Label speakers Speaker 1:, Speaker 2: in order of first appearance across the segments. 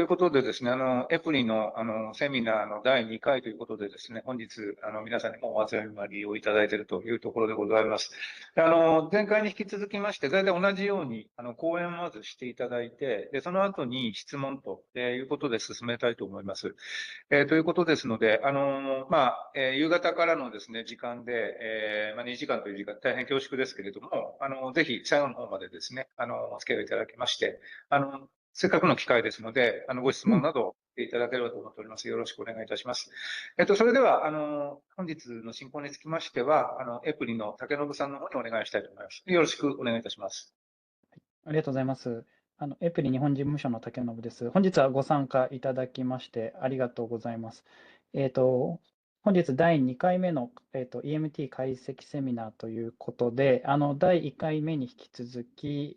Speaker 1: ことでですね、エプリの、セミナーの第2回ということでですね、本日、皆さんにもお集まりをいただいているというところでございます。前回に引き続きまして、大体同じように、講演をまずしていただいて、で、その後に質問ということで進めたいと思います。ということですので、夕方からのですね、時間で、2時間という時間、大変恐縮ですけれども、ぜひ最後の方までですね、お付き合いいただきまして、せっかくの機会ですので、ご質問などしていただければと思っております。よろしくお願いいたします。それでは、本日の進行につきましては、エプリの竹信さんの方にお願いしたいと思います。よろしくお願いいたします。
Speaker 2: ありがとうございます。エプリ日本事務所の竹信です。本日はご参加いただきましてありがとうございます。本日第2回目の、EMT 解析セミナーということで、第1回目に引き続き、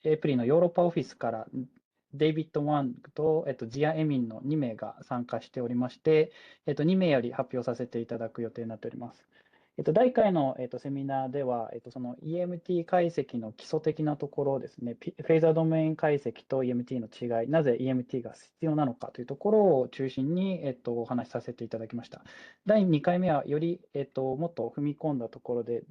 Speaker 2: エプリのヨーロッパオフィスからデイビッド・ワンと、ジア・エミンの2名が参加しておりまして、2名より発表させていただく予定になっております。第1回の、セミナーでは、その EMT 解析の基礎的なところですね、フェーザードメイン解析と EMT の違い、なぜ EMT が必要なのかというところを中心に、お話しさせていただきました。第2回目はより、もっと踏み込んだところで、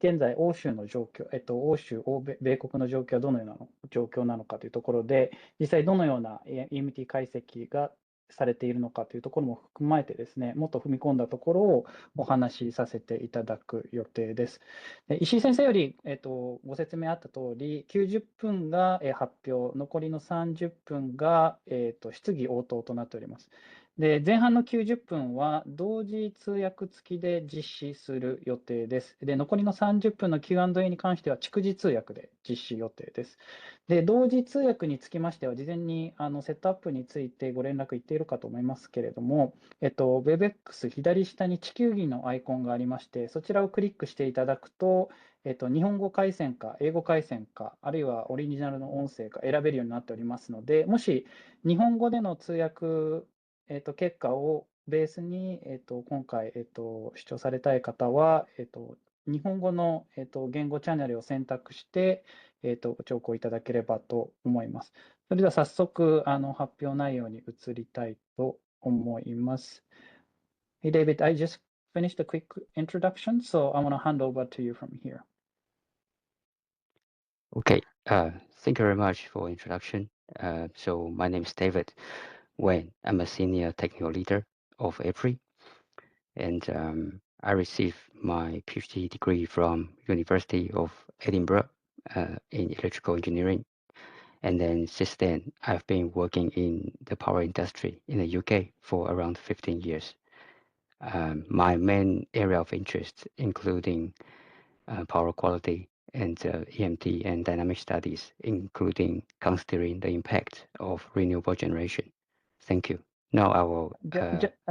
Speaker 2: 現在、欧州の状況、欧州、米国の状況はどのような状況なのかというところで、実際どのような EMT 解析がされているのかというところも踏まえてですね、もっと踏み込んだところをお話しさせていただく予定です。石井先生より、ご説明あった通り、90分が発表、残りの30分が、質疑応答となっております。で、前半の90分は同時通訳付きで実施する予定です。で、残りの30分の Q&A に関しては逐次通訳で実施予定です。で、同時通訳につきましては、事前にセットアップについてご連絡いっているかと思いますけれども、WebEx 左下に地球儀のアイコンがありまして、そちらをクリックしていただくと、日本語回線か英語回線か、あるいはオリジナルの音声か選べるようになっておりますので、もし日本語での通訳結果をベースに、今回、視聴されたい方は、日本語の、言語チャンネルを選択して、ご聴講いただければと思います。それでは早速、発表内容に移りたいと思います。Hey, David, I just finished a quick introduction, so I want to hand over to you from here.
Speaker 3: Okay, thank you very much for introduction. So my name is David Wen. I'm a senior technical leader of EPRI, and I received my PhD degree from University of Edinburgh in electrical engineering. And then since then, I've been working in the power industry in the UK for around 15 years. My main area of interest, including power quality and EMT and dynamic studies, including considering the impact of renewable generation. Thank you. Now I will.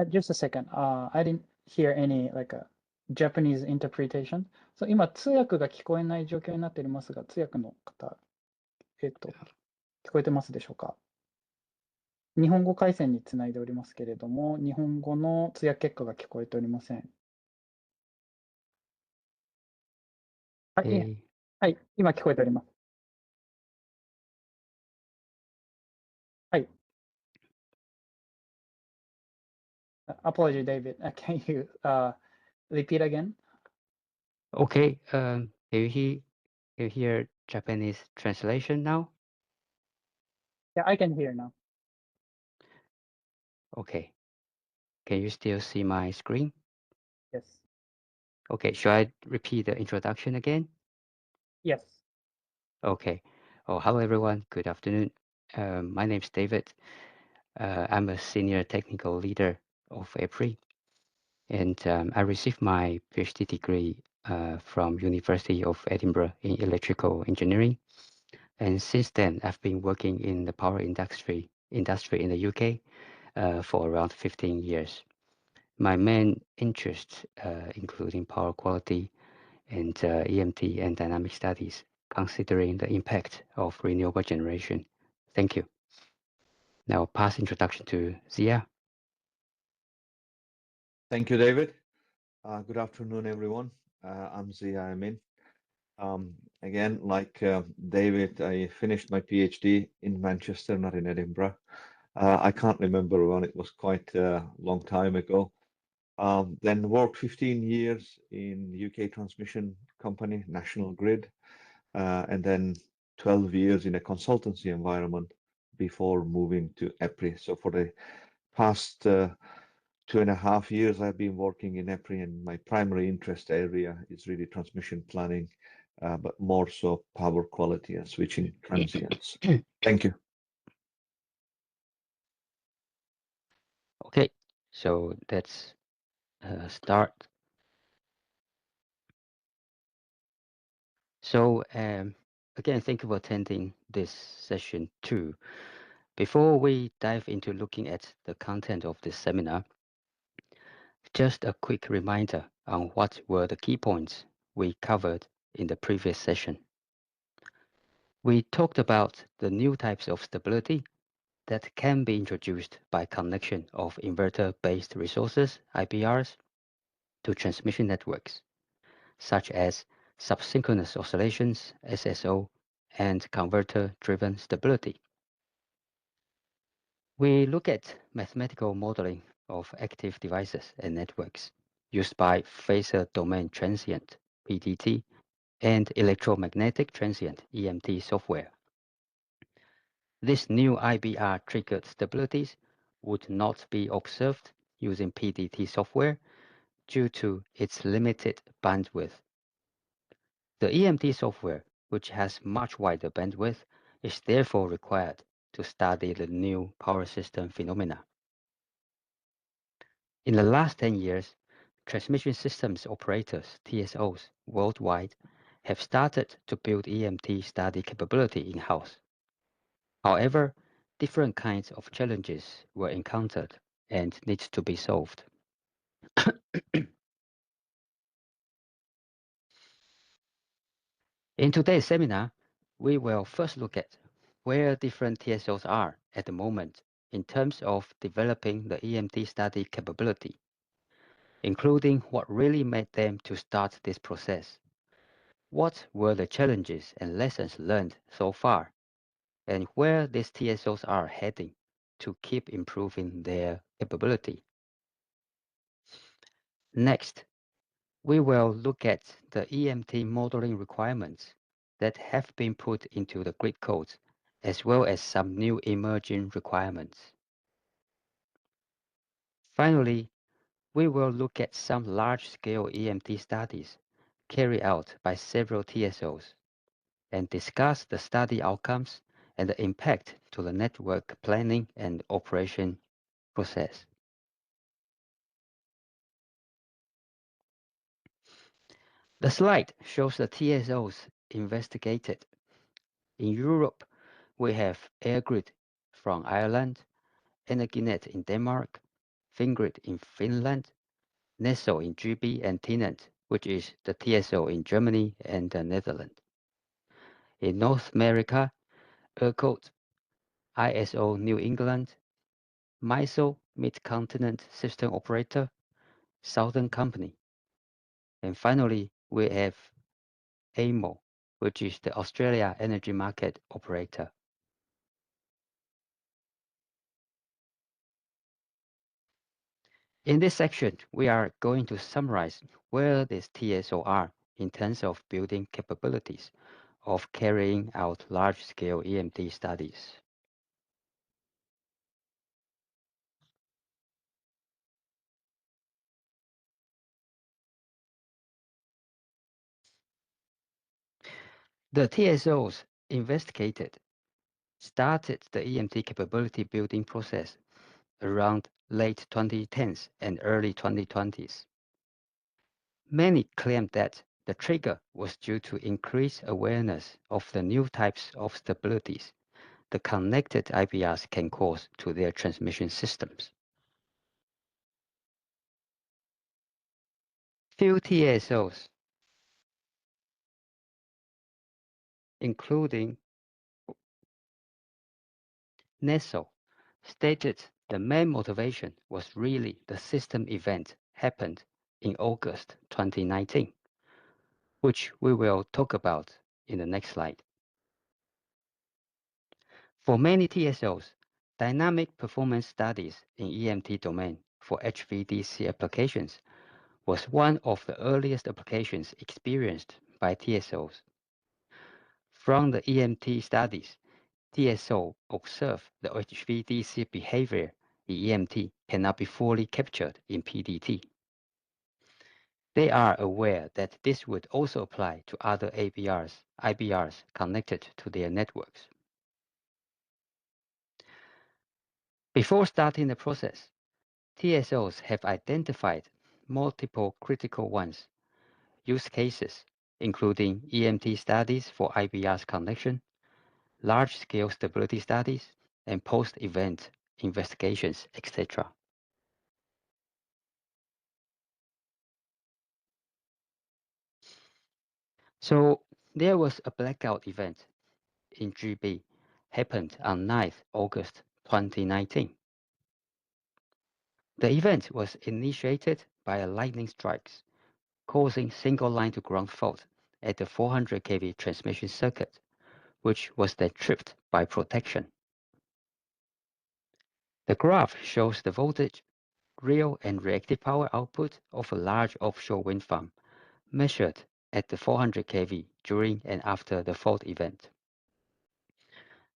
Speaker 2: Just a second. I didn't hear any like a Japanese interpretation. So 今通訳が聞こえない状況になっておりますが、通訳の方、聞こえてますでしょうか？日本語回線につないでおりますけれども、日本語の通訳結果が聞こえておりません。はい、はい、今聞こえております。はい。Apology, David. Can you repeat again?
Speaker 3: Okay. Can you hear Japanese translation now?
Speaker 2: Yeah, I can hear now.
Speaker 3: Okay. Can you still see my screen?
Speaker 2: Yes.
Speaker 3: Okay. Should I repeat the introduction again?
Speaker 2: Yes.
Speaker 3: Okay. Oh, hello everyone. Good afternoon. My name is David. I'm a senior technical leader of EPRI, and I received my PhD degree from University of Edinburgh in electrical engineering. And since then, I've been working in the power industry in the UK for around 15 years. My main interests, including power quality and EMT and dynamic studies, considering the impact of renewable generation. Thank you. Now, pass introduction to Zia.
Speaker 4: Thank you, David. Good afternoon, everyone. I'm Zia Amin. Again, like David, I finished my PhD in Manchester, not in Edinburgh. I can't remember when, it was quite a long time ago. Then worked 15 years in UK transmission company, National Grid, and then 12 years in a consultancy environment before moving to EPRI. So for the past 2.5 years, I've been working in EPRI, and my primary interest area is really transmission planning, but more so power quality and switching transients. Thank you.
Speaker 3: Okay, so let's start. So again, thank you for attending this session 2. Before we dive into looking at the content of this seminar, just a quick reminder on what were the key points we covered in the previous session. We talked about the new types of stability that can be introduced by connection of inverter-based resources, IBRs, to transmission networks, such as subsynchronous oscillations, SSO, and converter-driven stability. We look at mathematical modeling of active devices and networks used by phasor domain transient, PDT, and electromagnetic transient, EMT software. These new IBR-triggered stabilities would not be observed using PDT software due to its limited bandwidth. The EMT software, which has much wider bandwidth, is therefore required to study the new power system phenomena. In the last 10 years, transmission systems operators, TSOs, worldwide have started to build EMT study capability in-house. However, different kinds of challenges were encountered and need to be solved. In today's seminar, we will first look at where different TSOs are at the moment in terms of developing the EMT study capability, including what really made them to start this process. What were the challenges and lessons learned so far, and where these TSOs are heading to keep improving their capability. Next, we will look at the EMT modeling requirements that have been put into the grid codes, as well as some new emerging requirements. Finally, we will look at some large-scale EMT studies carried out by several TSOs and discuss the study outcomes and the impact to the network planning and operation process. The slide shows the TSOs investigated. In Europe, we have EirGrid from Ireland, Energinet in Denmark, Fingrid in Finland, NESO in GB, and Tenant, which is the TSO in Germany and the Netherlands. In North America, ERCOT, ISO New England, MISO, Mid-Continent System Operator, Southern Company. And finally, we have AMO, which is the Australia Energy Market Operator. In this section, we are going to summarize where these TSO are in terms of building capabilities of carrying out large-scale EMT studies. The TSOs investigated started the EMT capability building process around late 2010s and early 2020s. Many claimed that the trigger was due to increased awareness of the new types of stabilities the connected IBRs can cause to their transmission systems. Few TSOs, including NESO, stated the main motivation was really the system event happened in August 2019. which we will talk about in the next slide. For many TSOs, dynamic performance studies in EMT domain for HVDC applications was one of the earliest applications experienced by TSOs. From the EMT studies, TSO observed the HVDC behavior in EMT cannot be fully captured in PDT. They are aware that this would also apply to other IBRs connected to their networks. Before starting the process, TSOs have identified multiple critical use cases, including EMT studies for IBR's connection, large-scale stability studies, and post-event investigations, etc. So there was a blackout event in GB, happened on 9th August 2019. The event was initiated by a lightning strike, causing single line to ground fault at the 400 kV transmission circuit, which was then tripped by protection. The graph shows the voltage, real and reactive power output of a large offshore wind farm measured at the 400 kV during and after the fault event.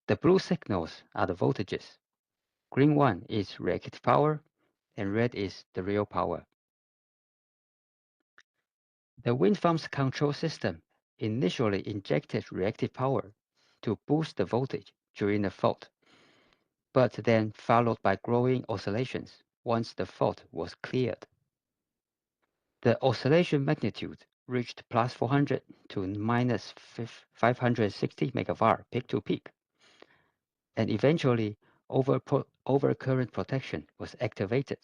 Speaker 3: The blue signals are the voltages. Green one is reactive power, and red is the real power. The wind farm's control system initially injected reactive power to boost the voltage during the fault, but then followed by growing oscillations once the fault was cleared. The oscillation magnitude reached plus 400 to minus 560 megavar peak to peak, and eventually overcurrent protection was activated,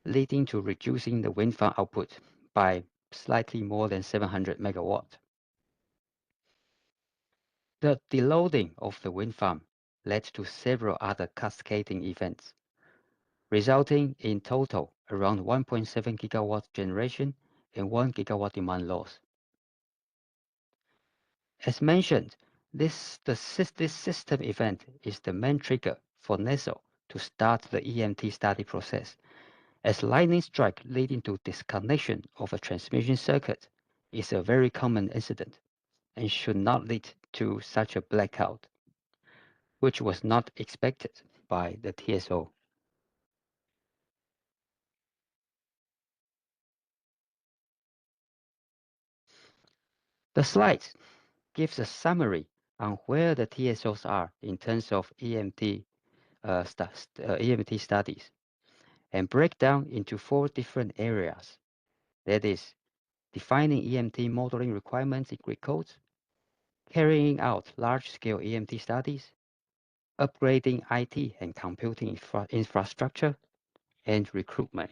Speaker 3: leading to reducing the wind farm output by slightly more than 700 megawatt. The deloading of the wind farm led to several other cascading events, resulting in total around 1.7 gigawatt generation and 1 gigawatt demand loss. As mentioned, this system event is the main trigger for NEDO to start the EMT study process, as lightning strike leading to disconnection of a transmission circuit is a very common incident and should not lead to such a blackout, which was not expected by the TSO. The slide gives a summary on where the TSOs are in terms of EMT studies, and break down into 4 different areas. That is, defining EMT modeling requirements in grid codes, carrying out large-scale EMT studies, upgrading IT and computing infrastructure, and recruitment.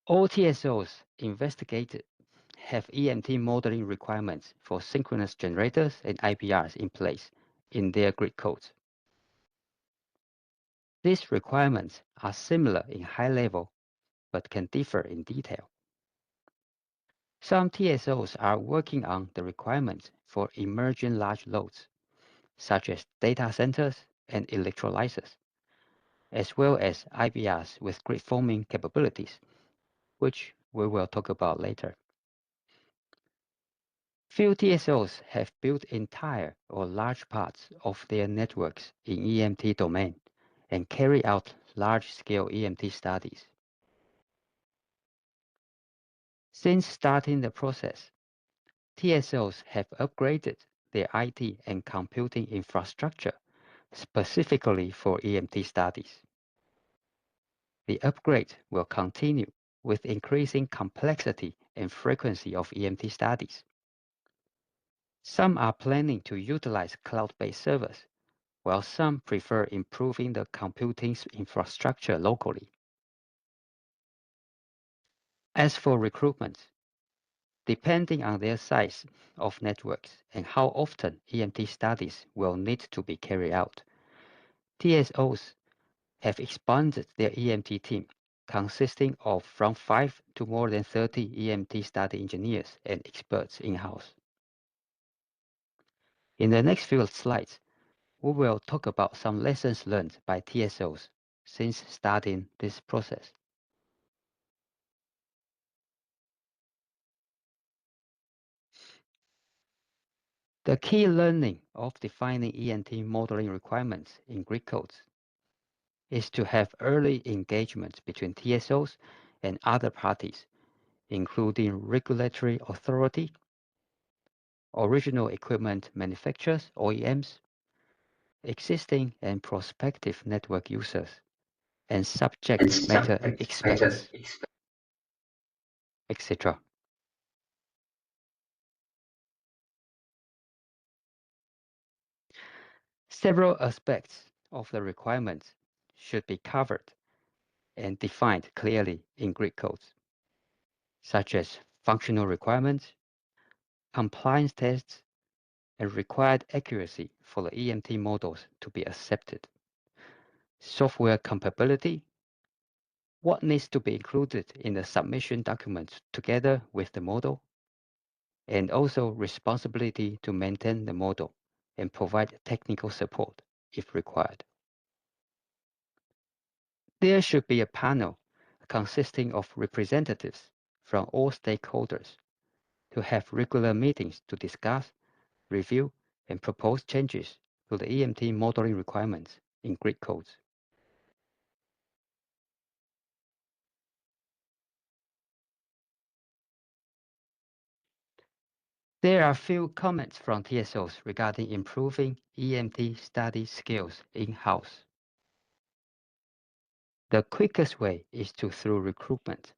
Speaker 3: All TSOs investigated have EMT modeling requirements for synchronous generators and IPRs in place in their grid codes. These requirements are similar in high level, but can differ in detail. Some TSOs are working on the requirements for emerging large loads, such as data centers and electrolyzers, as well as IBRs with grid forming capabilities, which we will talk about later. Few TSOs have built entire or large parts of their networks in EMT domain and carry out large-scale EMT studies. Since starting the process, TSOs have upgraded their IT and computing infrastructure specifically for EMT studies. The upgrade will continue with increasing complexity and frequency of EMT studies. Some are planning to utilize cloud-based servers, while some prefer improving the computing infrastructure locally. As for recruitment, depending on their size of networks and how often EMT studies will need to be carried out, TSOs have expanded their EMT team consisting of from 5 to more than 30 EMT study engineers and experts in-house. In the next few slides, we will talk about some lessons learned by TSOs since starting this process. The key learning of defining EMT modeling requirements in Greek codes is to have early engagement between TSOs and other parties, including regulatory authority, original equipment manufacturers, OEMs, existing and prospective network users, and subject matter experts, etc. Several aspects of the requirements should be covered and defined clearly in Greek codes, such as functional requirements, compliance tests, and required accuracy for the EMT models to be accepted, software compatibility, what needs to be included in the submission documents together with the model, and also responsibility to maintain the model and provide technical support if required. There should be a panel consisting of representatives from all stakeholders to have regular meetings to discuss, review, and propose changes to the EMT modeling requirements in Greek codes. There are few comments from TSOs regarding improving EMT study skills in-house. The quickest way is through recruitment,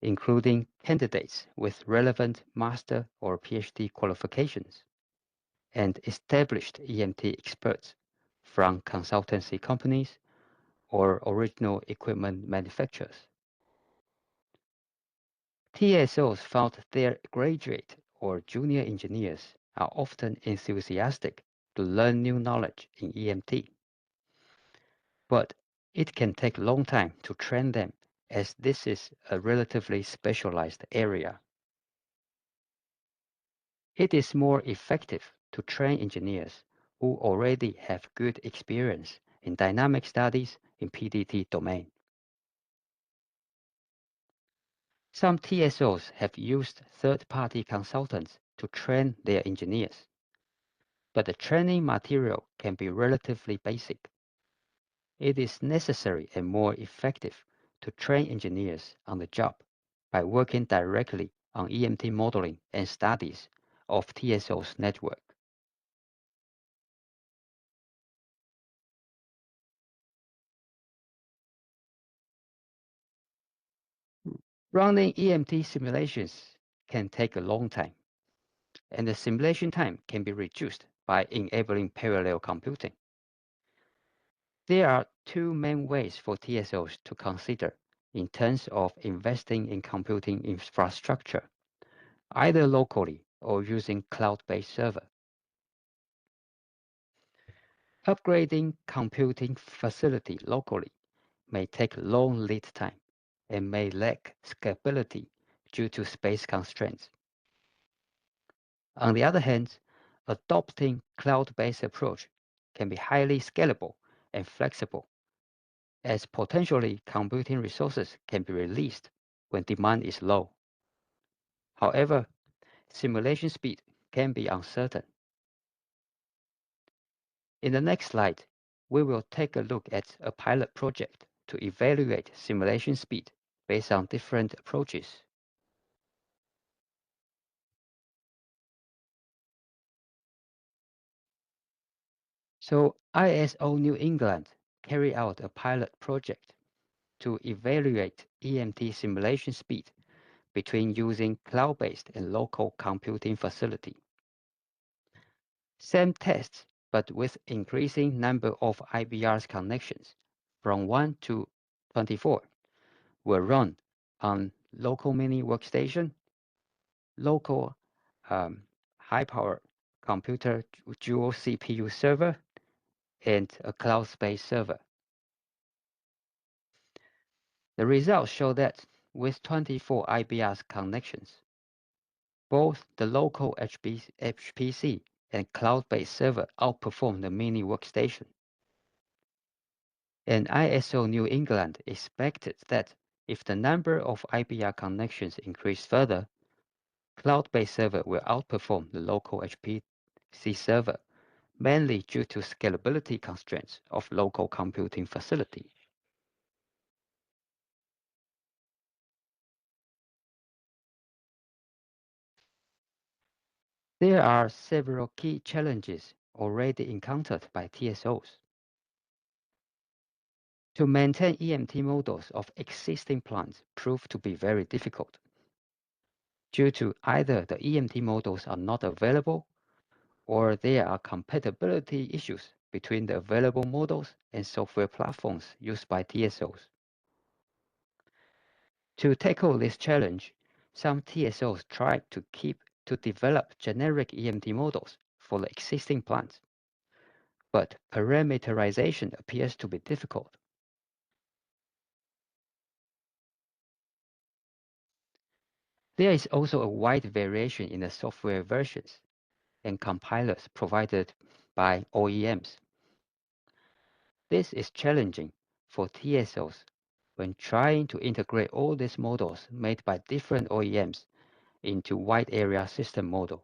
Speaker 3: including candidates with relevant master or PhD qualifications, and established EMT experts from consultancy companies or original equipment manufacturers. TSOs found their graduate or junior engineers are often enthusiastic to learn new knowledge in EMT. But it can take a long time to train them as this is a relatively specialized area. It is more effective to train engineers who already have good experience in dynamic studies in PDT domain. Some TSOs have used third-party consultants to train their engineers, but the training material can be relatively basic. It is necessary and more effective to train engineers on the job by working directly on EMT modeling and studies of TSO's network. Running EMT simulations can take a long time, and the simulation time can be reduced by enabling parallel computing. There are two main ways for TSOs to consider in terms of investing in computing infrastructure, either locally or using cloud-based server. Upgrading computing facility locally may take long lead time and may lack scalability due to space constraints. On the other hand, adopting cloud-based approach can be highly scalable and flexible, as potentially computing resources can be released when demand is low. However, simulation speed can be uncertain. In the next slide, we will take a look at a pilot project to evaluate simulation speed based on different approaches. So ISO New England carried out a pilot project to evaluate EMT simulation speed between using cloud-based and local computing facility. Same tests, but with increasing number of IBR's connections from 1 to 24 were run on local mini workstation, local high-power computer dual CPU server, and a cloud-based server. The results show that with 24 IBR connections, both the local HPC and cloud-based server outperform the mini workstation. And ISO New England expected that if the number of IBR connections increased further, cloud-based server will outperform the local HPC server, mainly due to scalability constraints of local computing facility. There are several key challenges already encountered by TSOs. To maintain EMT models of existing plants proved to be very difficult, due to either the EMT models are not available or there are compatibility issues between the available models and software platforms used by TSOs. To tackle this challenge, some TSOs tried to develop generic EMT models for the existing plants, but parameterization appears to be difficult. There is also a wide variation in the software versions and compilers provided by OEMs. This is challenging for TSOs when trying to integrate all these models made by different OEMs into wide area system model.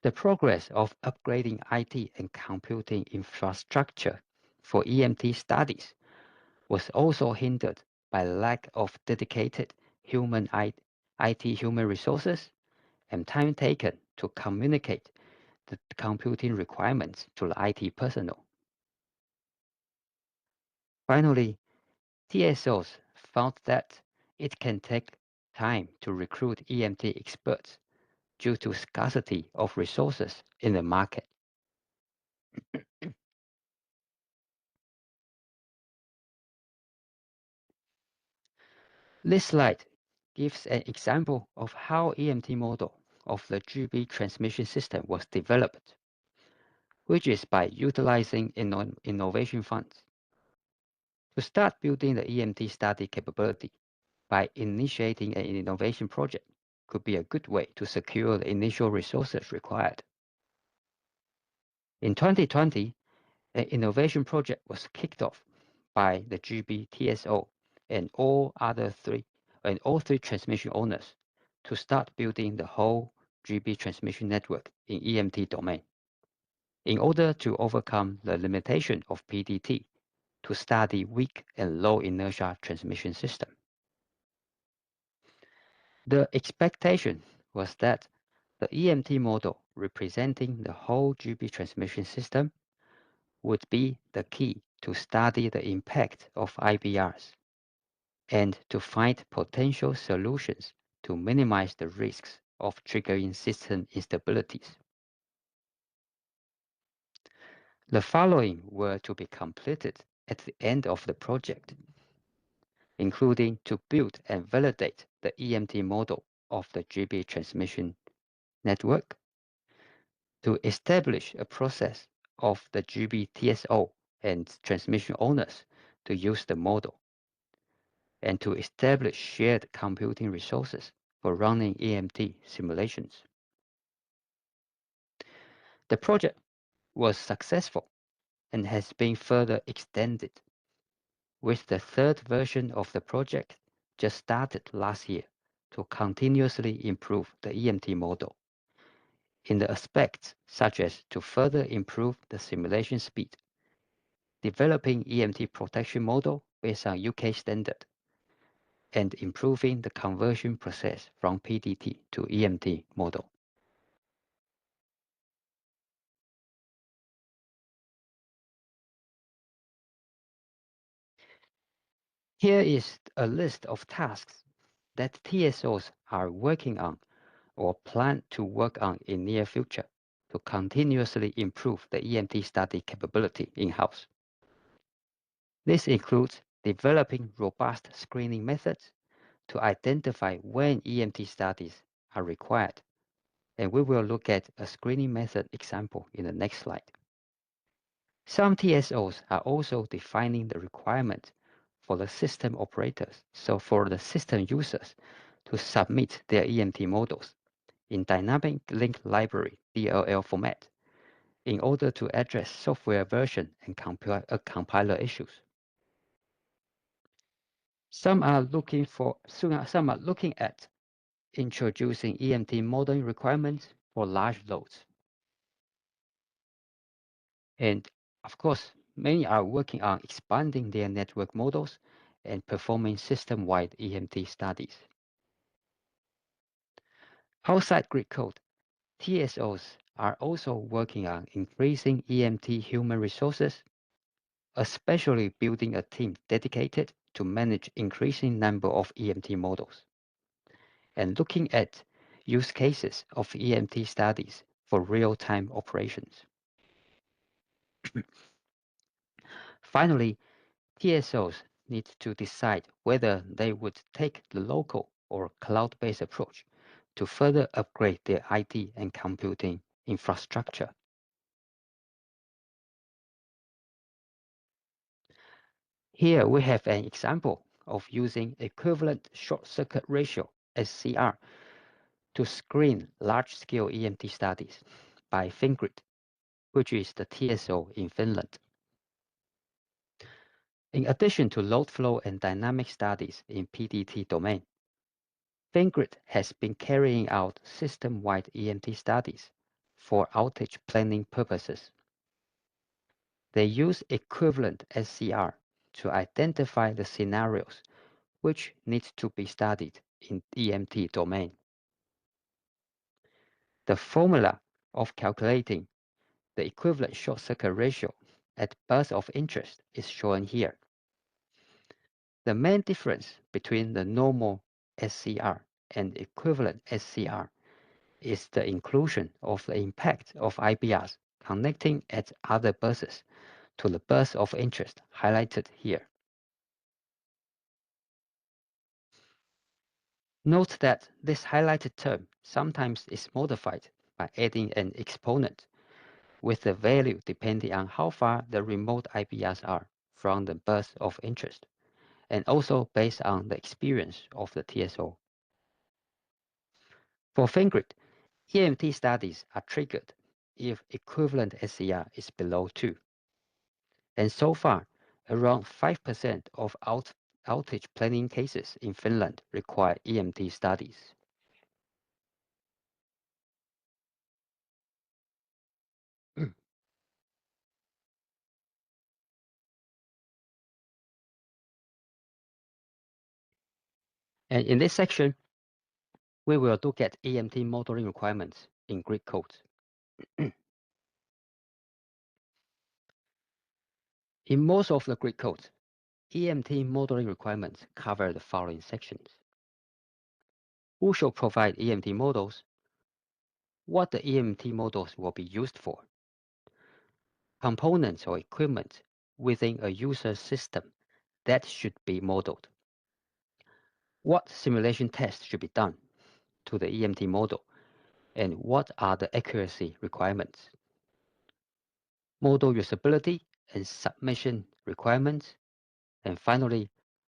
Speaker 3: The progress of upgrading IT and computing infrastructure for EMT studies was also hindered by lack of dedicated IT human resources and time taken to communicate the computing requirements to the IT personnel. Finally, TSOs found that it can take time to recruit EMT experts due to scarcity of resources in the market. This slide gives an example of how EMT model of the GB transmission system was developed, which is by utilizing innovation funds. To start building the EMT study capability by initiating an innovation project could be a good way to secure the initial resources required. In 2020, an innovation project was kicked off by the GB TSO and all three transmission owners to start building the whole GB transmission network in EMT domain. In order to overcome the limitation of PDT to study weak and low inertia transmission system. The expectation was that the EMT model representing the whole GB transmission system would be the key to study the impact of IBRs and to find potential solutions to minimize the risks of triggering system instabilities. The following were to be completed at the end of the project, including to build and validate the EMT model of the GB transmission network, to establish a process of the GB TSO and transmission owners to use the model, and to establish shared computing resources for running EMT simulations. The project was successful and has been further extended, with the third version of the project just started last year to continuously improve the EMT model in the aspects such as to further improve the simulation speed, developing EMT protection model based on UK standard, and improving the conversion process from PDT to EMT model. Here is a list of tasks that TSOs are working on or plan to work on in near future to continuously improve the EMT study capability in-house. This includes developing robust screening methods to identify when EMT studies are required, and we will look at a screening method example in the next slide. Some TSOs are also defining the requirement for the system operators, so for the system users to submit their EMT models in Dynamic Link Library DLL format in order to address software version and compiler issues. Some are looking at introducing EMT modeling requirements for large loads. And of course, many are working on expanding their network models and performing system-wide EMT studies. Outside grid code, TSOs are also working on increasing EMT human resources, especially building a team dedicated to manage increasing number of EMT models, and looking at use cases of EMT studies for real-time operations. Finally, TSOs need to decide whether they would take the local or cloud-based approach to further upgrade their IT and computing infrastructure. Here we have an example of using equivalent short circuit ratio SCR to screen large-scale EMT studies by Fingrid, which is the TSO in Finland. In addition to load flow and dynamic studies in PDT domain, Fingrid has been carrying out system-wide EMT studies for outage planning purposes. They use equivalent SCR to identify the scenarios which need to be studied in EMT domain. The formula of calculating the equivalent short circuit ratio at burst of interest is shown here. The main difference between the normal SCR and equivalent SCR is the inclusion of the impact of IBRs connecting at other buses to the burst of interest highlighted here. Note that this highlighted term sometimes is modified by adding an exponent with the value depending on how far the remote IBRs are from the burst of interest, and also based on the experience of the TSO. For Fingrid, EMT studies are triggered if equivalent SCR is below 2. And so far, around 5% of outage planning cases in Finland require EMT studies. And in this section, we will look at EMT modeling requirements in grid codes. In most of the grid codes, EMT modeling requirements cover the following sections. Who shall provide EMT models? What the EMT models will be used for? Components or equipment within a user system that should be modeled. What simulation tests should be done to the EMT model, and what are the accuracy requirements? Model usability and submission requirements, and finally,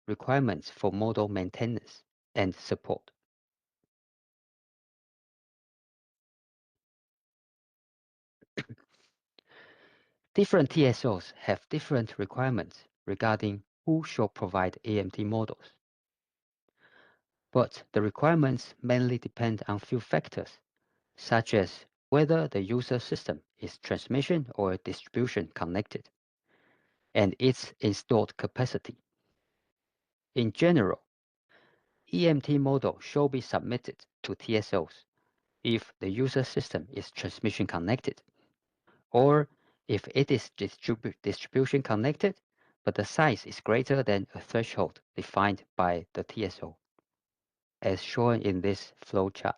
Speaker 3: requirements for model maintenance and support. Different TSOs have different requirements regarding who shall provide EMT models. But the requirements mainly depend on few factors, such as whether the user system is transmission or distribution connected, and its installed capacity. In general, EMT model shall be submitted to TSOs if the user system is transmission connected, or if it is distribution connected, but the size is greater than a threshold defined by the TSO, as shown in this flow chart.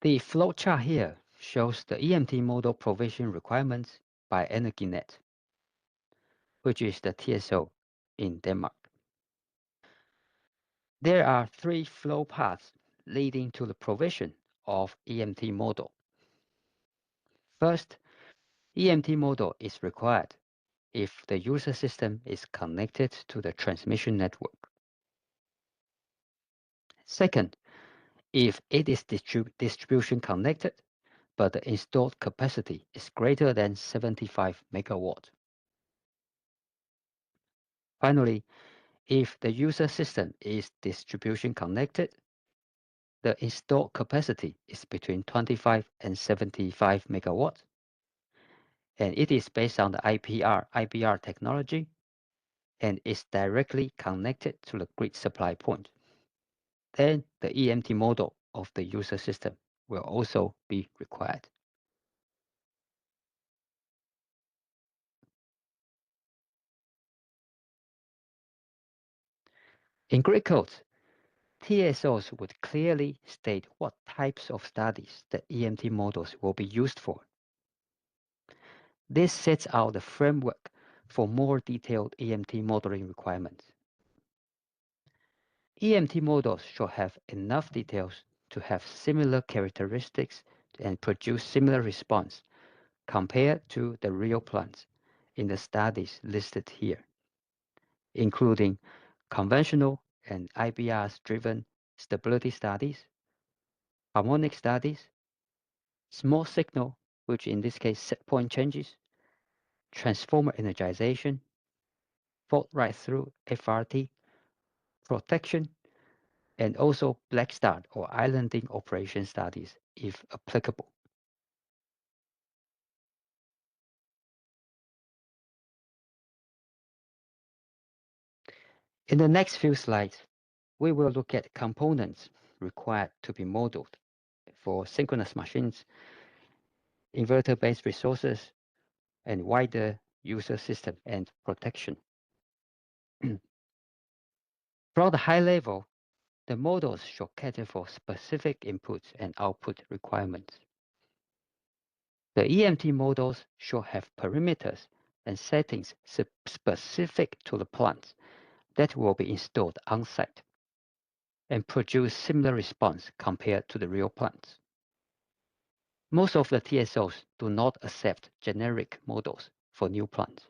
Speaker 3: The flow chart here shows the EMT model provision requirements by Energinet, which is the TSO in Denmark. There are 3 flow paths leading to the provision of EMT model. First, EMT model is required if the user system is connected to the transmission network. Second, if it is distribution connected, but the installed capacity is greater than 75 megawatt. Finally, if the user system is distribution connected, the installed capacity is between 25 and 75 megawatt, and it is based on the IBR technology, and is directly connected to the grid supply point. Then the EMT model of the user system will also be required. In grid codes, TSOs would clearly state what types of studies the EMT models will be used for. This sets out the framework for more detailed EMT modeling requirements. EMT models should have enough details to have similar characteristics and produce similar response compared to the real plants in the studies listed here, including conventional and IBR-driven stability studies, harmonic studies, small signal, which in this case set point changes, transformer energization, fault right through FRT, protection, and also black start or islanding operation studies if applicable. In the next few slides, we will look at components required to be modeled for synchronous machines, inverter-based resources, and wider user system and protection. From the high level, the models should cater for specific inputs and output requirements. The EMT models should have perimeters and settings specific to the plants that will be installed on-site and produce similar response compared to the real plants. Most of the TSOs do not accept generic models for new plants.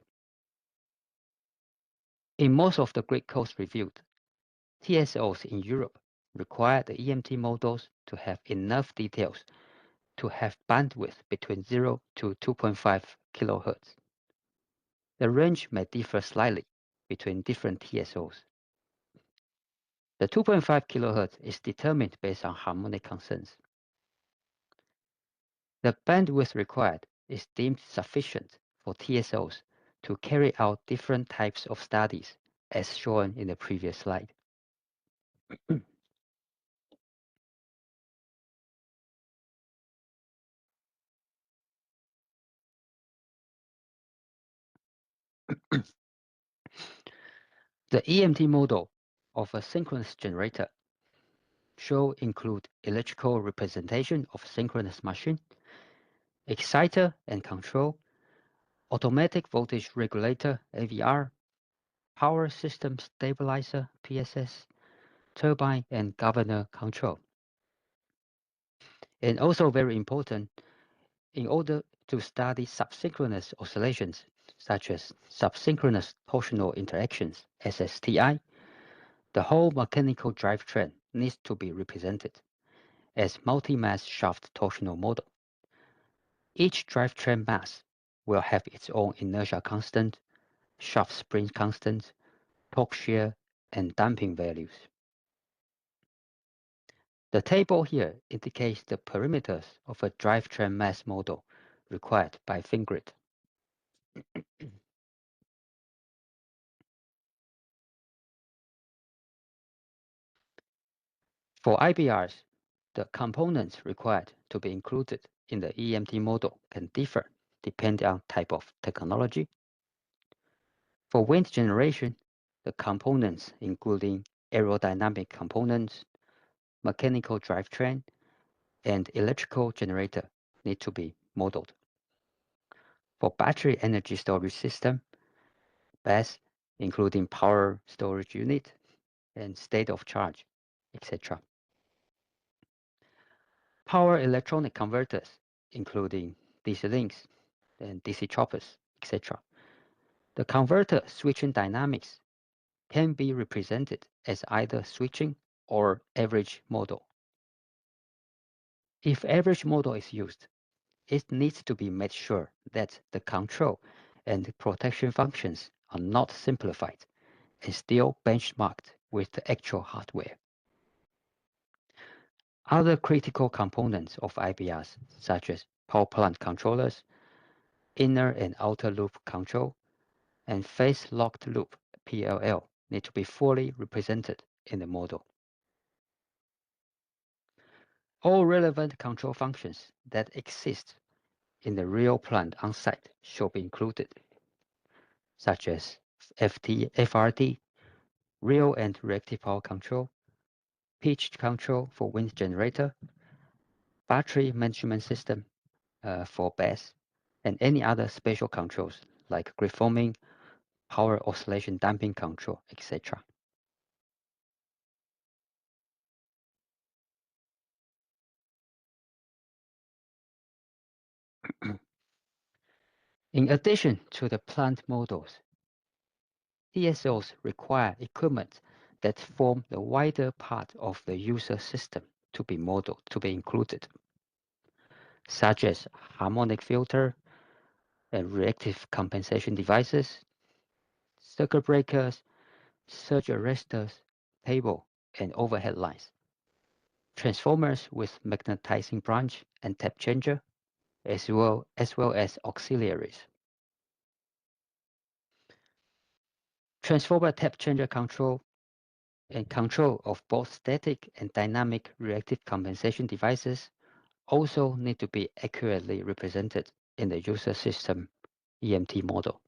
Speaker 3: In most of the grid codes reviewed, TSOs in Europe require the EMT models to have enough details to have bandwidth between 0 to 2.5 kHz. The range may differ slightly between different TSOs. The 2.5 kHz is determined based on harmonic concerns. The bandwidth required is deemed sufficient for TSOs to carry out different types of studies, as shown in the previous slide. The EMT model of a synchronous generator should include electrical representation of synchronous machine, exciter and control, automatic voltage regulator AVR, power system stabilizer PSS, turbine and governor control. And also very important, in order to study subsynchronous oscillations, such as subsynchronous torsional interactions, SSTI, the whole mechanical drivetrain needs to be represented as multi-mass shaft torsional model. Each drivetrain mass will have its own inertia constant, shaft spring constant, torque shear, and damping values. The table here indicates the parameters of a drivetrain mass model required by Fingrid. For IBRs, the components required to be included in the EMT model can differ depending on type of technology. For wind generation, the components including aerodynamic components, mechanical drivetrain, and electrical generator need to be modeled. For battery energy storage system, BESS, including power storage unit and state of charge, etc. Power electronic converters, including DC links and DC choppers, etc. The converter switching dynamics can be represented as either switching or average model. If average model is used, it needs to be made sure that the control and protection functions are not simplified and still benchmarked with the actual hardware. Other critical components of IBRs, such as power plant controllers, inner and outer loop control, and phase locked loop PLL, need to be fully represented in the model. All relevant control functions that exist in the real plant on-site should be included, such as FRT, real and reactive power control, pitch control for wind generator, battery management system for BESS, and any other special controls like grid forming, power oscillation damping control, etc. In addition to the plant models, TSOs require equipment that form the wider part of the user system to be modeled, to be included, such as harmonic filter and reactive compensation devices, circuit breakers, surge arresters, table, and overhead lines, transformers with magnetizing branch and tap changer, as well as auxiliaries. Transformer tap changer control and control of both static and dynamic reactive compensation devices also need to be accurately represented in the user system EMT model.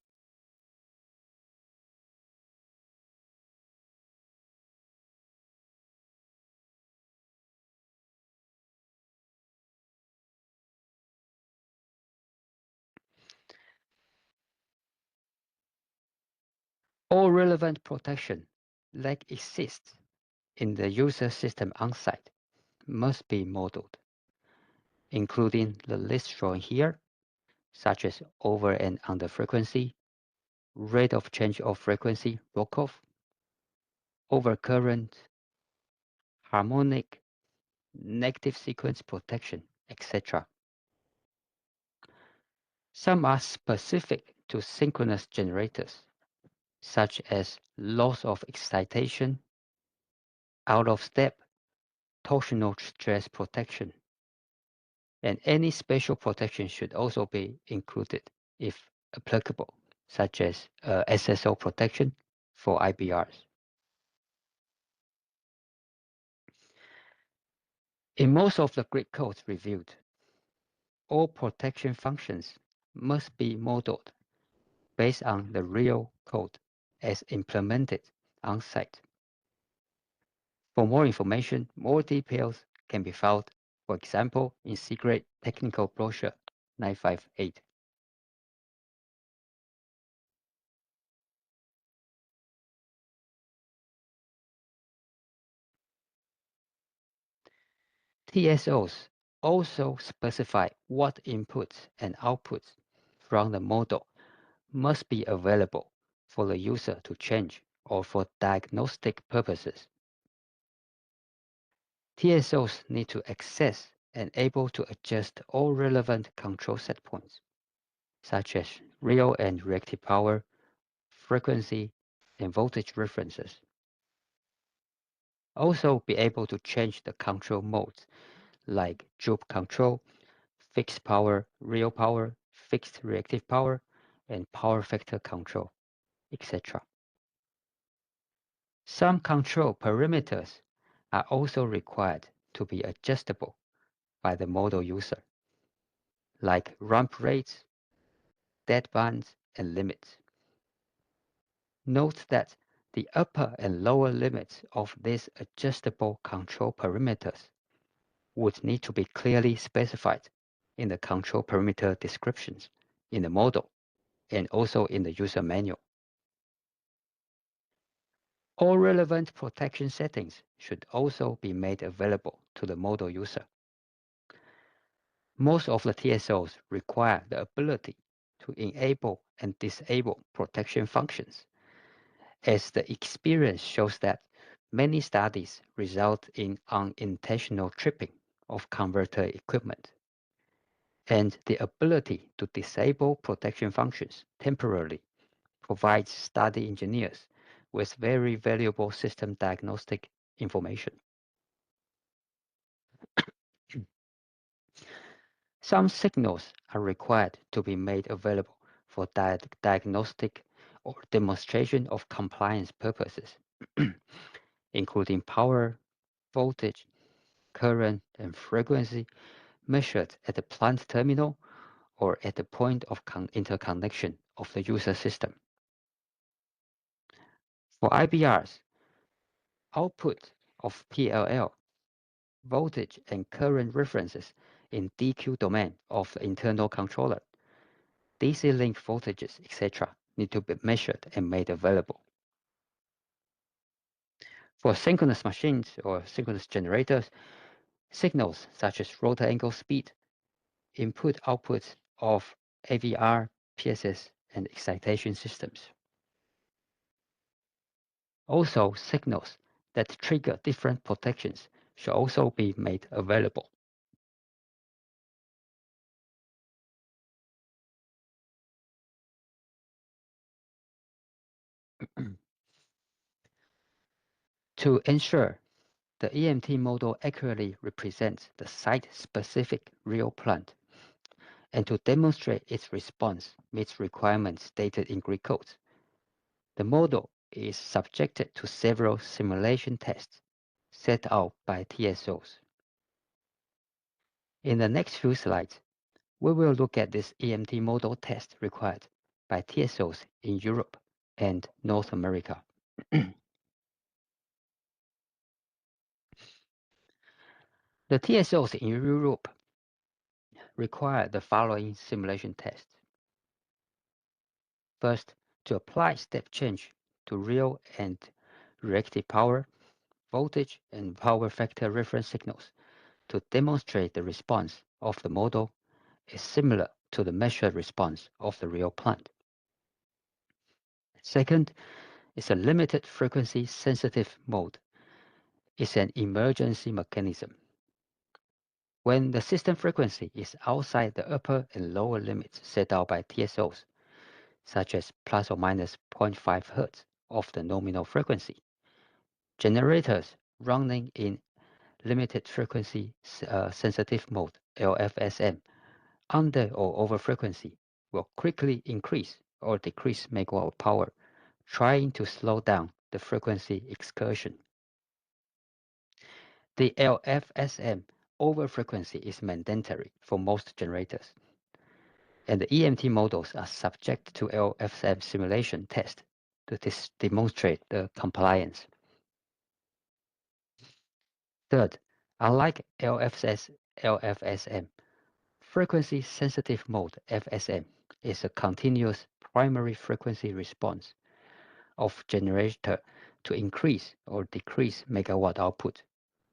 Speaker 3: All relevant protection that exists in the user system on-site must be modeled, including the list shown here, such as over and under frequency, rate of change of frequency, rock-off, overcurrent, harmonic, negative sequence protection, etc. Some are specific to synchronous generators, such as loss of excitation, out of step, torsional stress protection, and any special protection should also be included if applicable, such as SSO protection for IBRs. In most of the grid codes reviewed, all protection functions must be modeled based on the real code as implemented on-site. For more information, more details can be found, for example, in C-Grade Technical Brochure 958. TSOs also specify what inputs and outputs from the model must be available for the user to change or for diagnostic purposes. TSOs need to access and able to adjust all relevant control set points, such as real and reactive power, frequency, and voltage references. Also be able to change the control modes like droop control, fixed power, real power, fixed reactive power, and power factor control, etc. Some control parameters are also required to be adjustable by the model user, like ramp rates, deadbands, and limits. Note that the upper and lower limits of these adjustable control parameters would need to be clearly specified in the control parameter descriptions in the model and also in the user manual. All relevant protection settings should also be made available to the model user. Most of the TSOs require the ability to enable and disable protection functions, as the experience shows that many studies result in unintentional tripping of converter equipment. And the ability to disable protection functions temporarily provides study engineers with very valuable system diagnostic information. Some signals are required to be made available for diagnostic or demonstration of compliance purposes, including power, voltage, current, and frequency measured at the plant terminal or at the point of interconnection of the user system. For IBRs, output of PLL, voltage and current references in DQ domain of the internal controller, DC link voltages, etc. need to be measured and made available. For synchronous machines or synchronous generators, signals such as rotor angle speed, input-output of AVR, PSS, and excitation systems. Also, signals that trigger different protections should also be made available. To ensure the EMT model accurately represents the site-specific real plant, and to demonstrate its response meets requirements stated in Greek codes, the model is subjected to several simulation tests set out by TSOs. In the next few slides, we will look at this EMT model test required by TSOs in Europe and North America. The TSOs in Europe require the following simulation tests. First, to apply step change to real and reactive power, voltage, and power factor reference signals to demonstrate the response of the model is similar to the measured response of the real plant. Second is a limited frequency sensitive mode. It's an emergency mechanism. When the system frequency is outside the upper and lower limits set out by TSOs, such as plus or minus 0.5 Hz of the nominal frequency, generators running in limited frequency sensitive mode, LFSM, under or over frequency will quickly increase or decrease megawatt power, trying to slow down the frequency excursion. The LFSM over frequency is mandatory for most generators, and the EMT models are subject to LFSM simulation test to demonstrate the compliance. Third, unlike LFSM, frequency sensitive mode FSM is a continuous primary frequency response of generator to increase or decrease megawatt output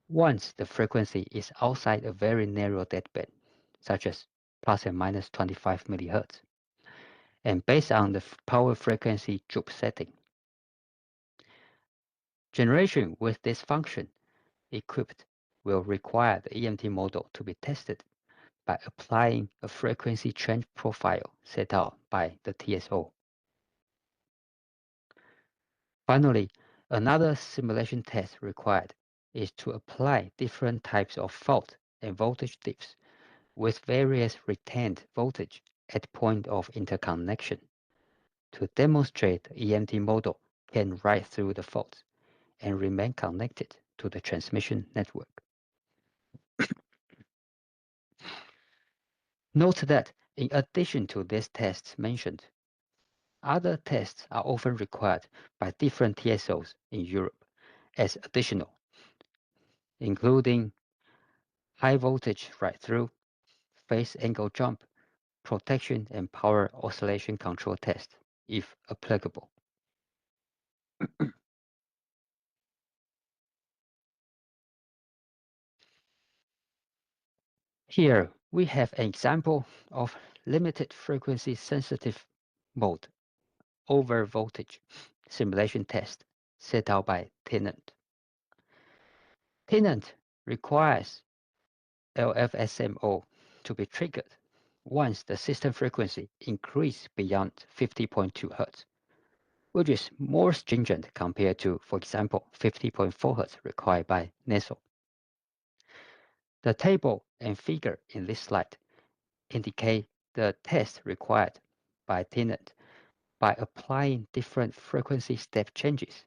Speaker 3: once the frequency is outside a very narrow deadband, such as plus and minus 25 MHz, and based on the power frequency droop setting. Generation with this function equipped will require the EMT model to be tested by applying a frequency change profile set out by the TSO. Finally, another simulation test required is to apply different types of fault and voltage dips with various retained voltage at point of interconnection to demonstrate the EMT model can ride through the faults and remain connected to the transmission network. Note that in addition to these tests mentioned, other tests are often required by different TSOs in Europe as additional, including high voltage ride-through, phase angle jump, protection and power oscillation control test, if applicable. Here, We have an example of limited frequency sensitive mode over voltage simulation test set out by Tennant. Tennant requires LFSMO to be triggered once the system frequency increases beyond 50.2 Hz, which is more stringent compared to, for example, 50.4 Hz required by NEDO. The table and figure in this slide indicate the test required by Tennant by applying different frequency step changes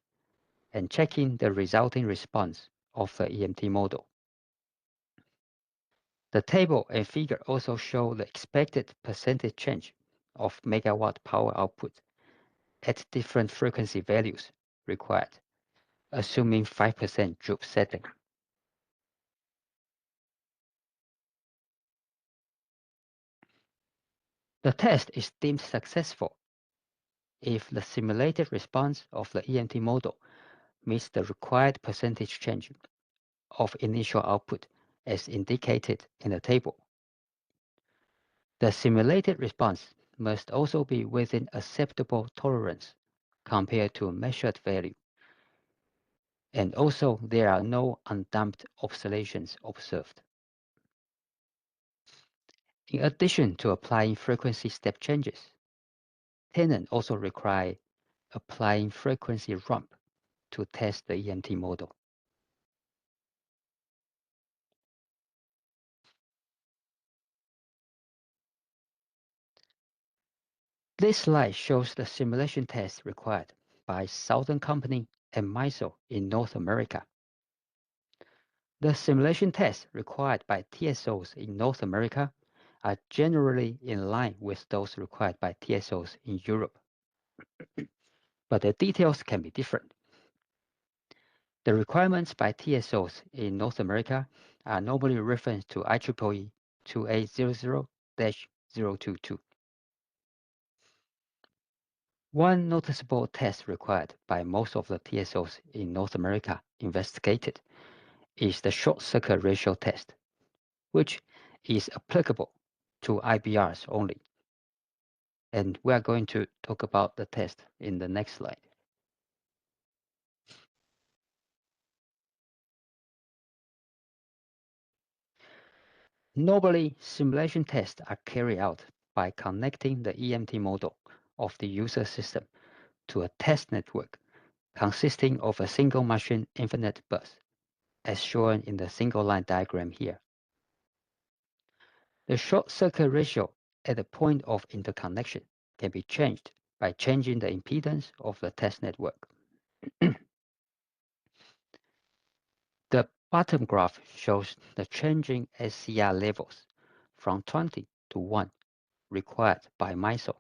Speaker 3: and checking the resulting response of the EMT model. The table and figure also show the expected percentage change of megawatt power output at different frequency values required, assuming 5% droop setting. The test is deemed successful if the simulated response of the EMT model meets the required percentage change of initial output as indicated in the table. The simulated response must also be within acceptable tolerance compared to a measured value. And also, there are no undamped oscillations observed. In addition to applying frequency step changes, Tennant also requires applying frequency rump to test the EMT model. This slide shows the simulation test required by Southern Company and MISO in North America. The simulation tests required by TSOs in North America are generally in line with those required by TSOs in Europe, but the details can be different. The requirements by TSOs in North America are normally referenced to IEEE 2800-022. One noticeable test required by most of the TSOs in North America investigated is the short circuit ratio test, which is applicable to IBRs only. And we are going to talk about the test in the next slide. Normally, simulation tests are carried out by connecting the EMT model of the user system to a test network consisting of a single machine infinite bus, as shown in the single line diagram here. The short circuit ratio at the point of interconnection can be changed by changing the impedance of the test network. The bottom graph shows the changing SCR levels from 20 to 1 required by MISO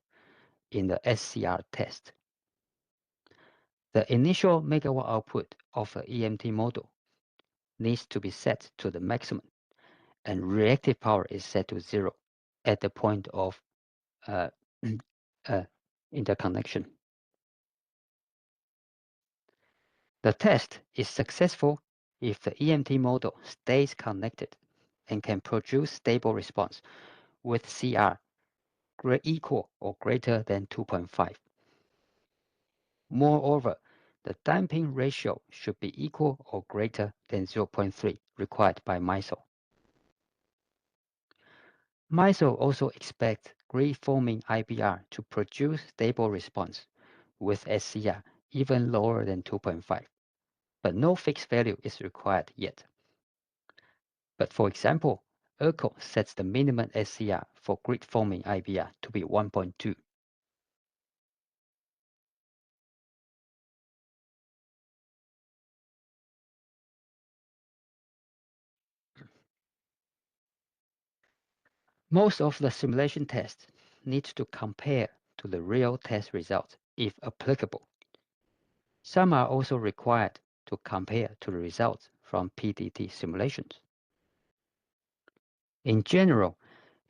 Speaker 3: in the SCR test. The initial megawatt output of the EMT model needs to be set to the maximum, and reactive power is set to 0 at the point of interconnection. The test is successful if the EMT model stays connected and can produce stable response with CR equal or greater than 2.5. Moreover, the damping ratio should be equal or greater than 0.3 required by MISO. MISO also expects grid-forming IBR to produce stable response with SCR even lower than 2.5, but no fixed value is required yet. But for example, ERCOT sets the minimum SCR for grid-forming IBR to be 1.2. Most of the simulation tests need to compare to the real test results if applicable. Some are also required to compare to the results from PDT simulations. In general,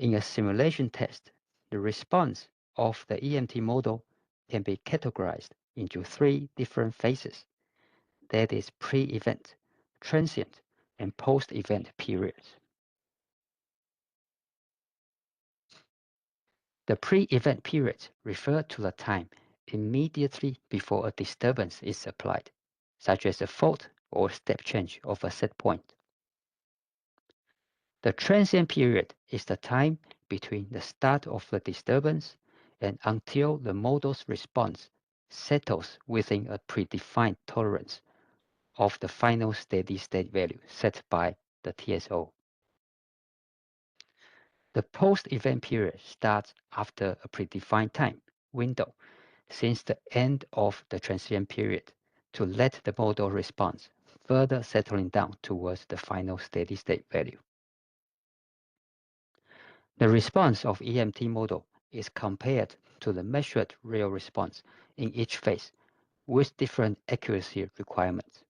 Speaker 3: in a simulation test, the response of the EMT model can be categorized into 3 different phases. That is pre-event, transient, and post-event periods. The pre-event period refers to the time immediately before a disturbance is applied, such as a fault or step change of a set point. The transient period is the time between the start of the disturbance and until the model's response settles within a predefined tolerance of the final steady state value set by the TSO. The post-event period starts after a predefined time window since the end of the transient period to let the model response further settling down towards the final steady state value. The response of EMT model is compared to the measured real response in each phase with different accuracy requirements.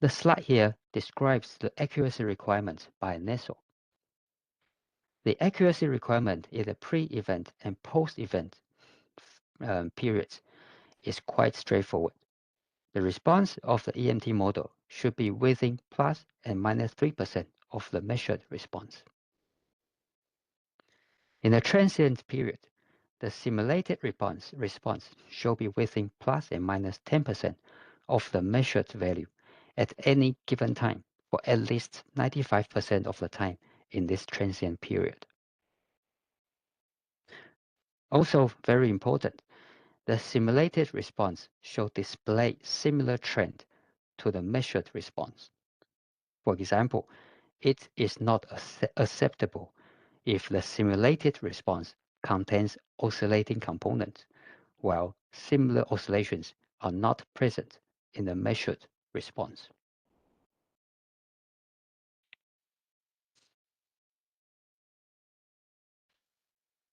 Speaker 3: The slide here describes the accuracy requirements by NEDO. The accuracy requirement in the pre-event and post-event periods is quite straightforward. The response of the EMT model should be within plus and minus 3% of the measured response. In the transient period, the simulated response should be within plus and minus 10% of the measured value at any given time for at least 95% of the time in this transient period. Also very important, the simulated response should display similar trend to the measured response. For example, it is not acceptable if the simulated response contains oscillating components, while similar oscillations are not present in the measured response.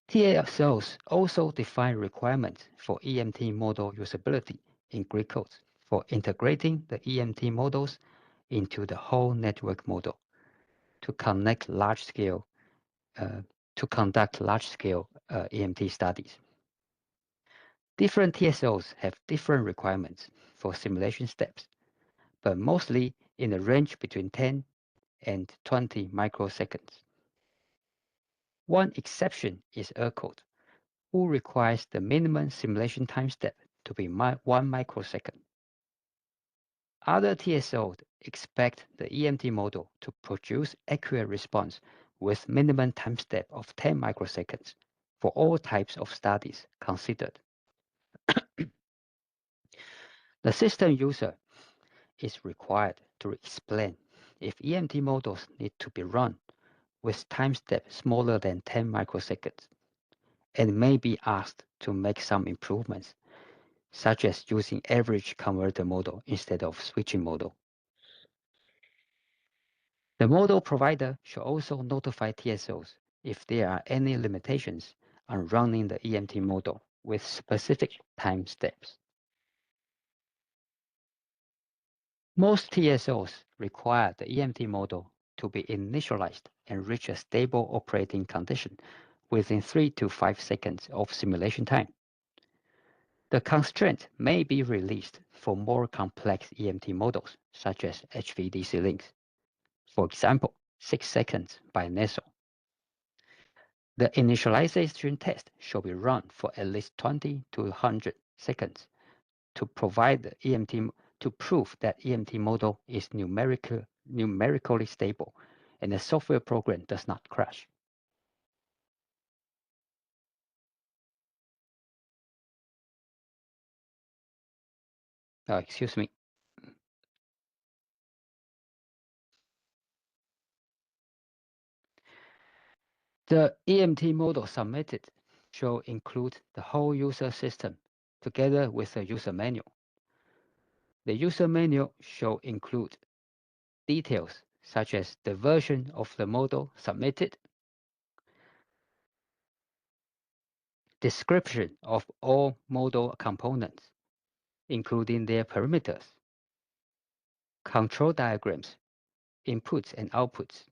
Speaker 3: TSOs also define requirements for EMT model usability in Greek codes for integrating the EMT models into the whole network model to conduct large-scale EMT studies. Different TSOs have different requirements for simulation steps, but mostly in the range between 10 and 20 microseconds. One exception is ERCODE, who requires the minimum simulation time step to be 1 microsecond. Other TSOs expect the EMT model to produce accurate response with minimum time step of 10 microseconds for all types of studies considered. The system user is required to explain if EMT models need to be run with time step smaller than 10 microseconds and may be asked to make some improvements, such as using average converter model instead of switching model. The model provider should also notify TSOs if there are any limitations on running the EMT model with specific time steps. Most TSOs require the EMT model to be initialized and reach a stable operating condition within 3 to 5 seconds of simulation time. The constraint may be released for more complex EMT models, such as HVDC links. For example, 6 seconds by NEDO. The initialization test should be run for at least 20 to 100 seconds to provide the EMT to prove that EMT model is numerically stable and the software program does not crash. Excuse me. The EMT model submitted should include the whole user system together with a user manual. The user manual should include details such as the version of the model submitted, description of all model components, including their parameters, control diagrams, inputs and outputs,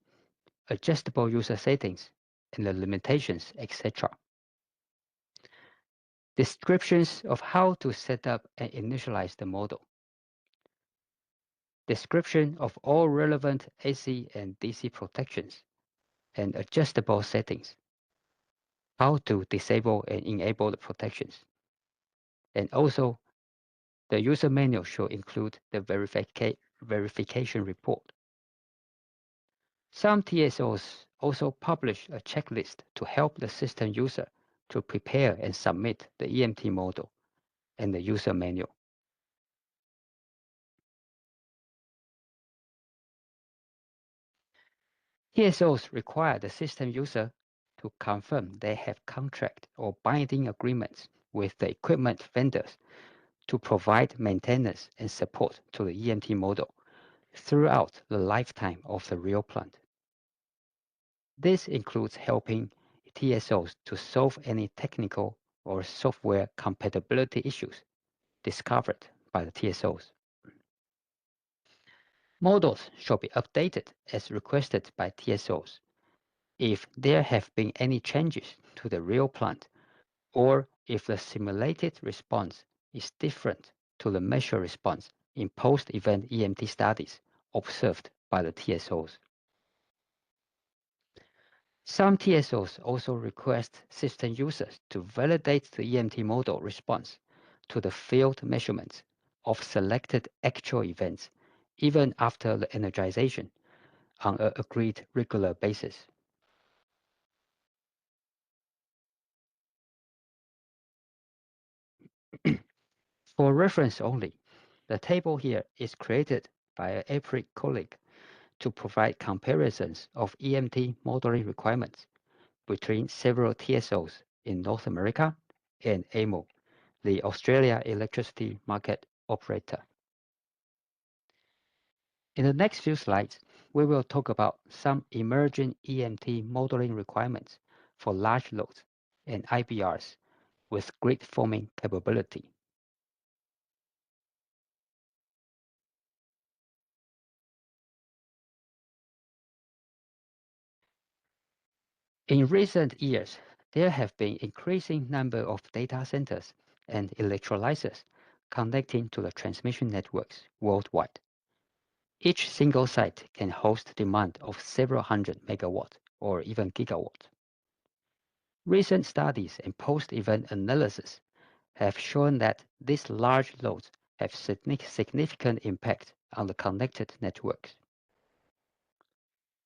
Speaker 3: adjustable user settings, and the limitations, etc. Descriptions of how to set up and initialize the model. description of all relevant AC and DC protections, and adjustable settings, how to disable and enable the protections. And also, the user manual should include the verification report. Some TSOs also publish a checklist to help the system user to prepare and submit the EMT model and the user manual. TSOs require the system user to confirm they have contract or binding agreements with the equipment vendors to provide maintenance and support to the EMT model throughout the lifetime of the real plant. This includes helping TSOs to solve any technical or software compatibility issues discovered by the TSOs. Models should be updated as requested by TSOs if there have been any changes to the real plant or if the simulated response is different to the measured response in post-event EMT studies observed by the TSOs. Some TSOs also request system users to validate the EMT model response to the field measurements of selected actual events even after the energization on an agreed regular basis. For reference only, the table here is created by an EPRI colleague to provide comparisons of EMT modeling requirements between several TSOs in North America and AMO, the Australia Electricity Market Operator. In the next few slides, we will talk about some emerging EMT modeling requirements for large loads and IBRs with grid forming capability. In recent years, there have been increasing number of data centers and electrolyzers connecting to the transmission networks worldwide. Each single site can host demand of several hundred megawatts or even gigawatts. Recent studies and post-event analysis have shown that these large loads have significant impact on the connected networks.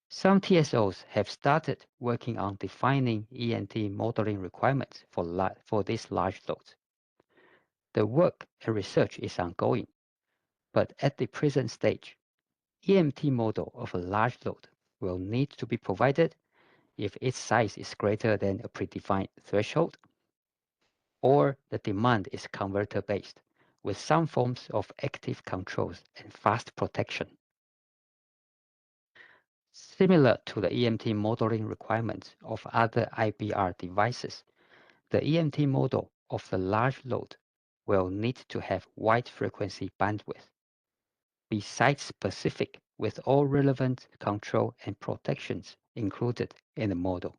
Speaker 3: Some TSOs have started working on defining EMT modeling requirements for these large loads. The work and research is ongoing, but at the present stage, EMT model of a large load will need to be provided if its size is greater than a predefined threshold, or the demand is converter-based with some forms of active controls and fast protection. Similar to the EMT modeling requirements of other IBR devices, the EMT model of the large load will need to have wide frequency bandwidth, be site-specific with all relevant control and protections included in the model.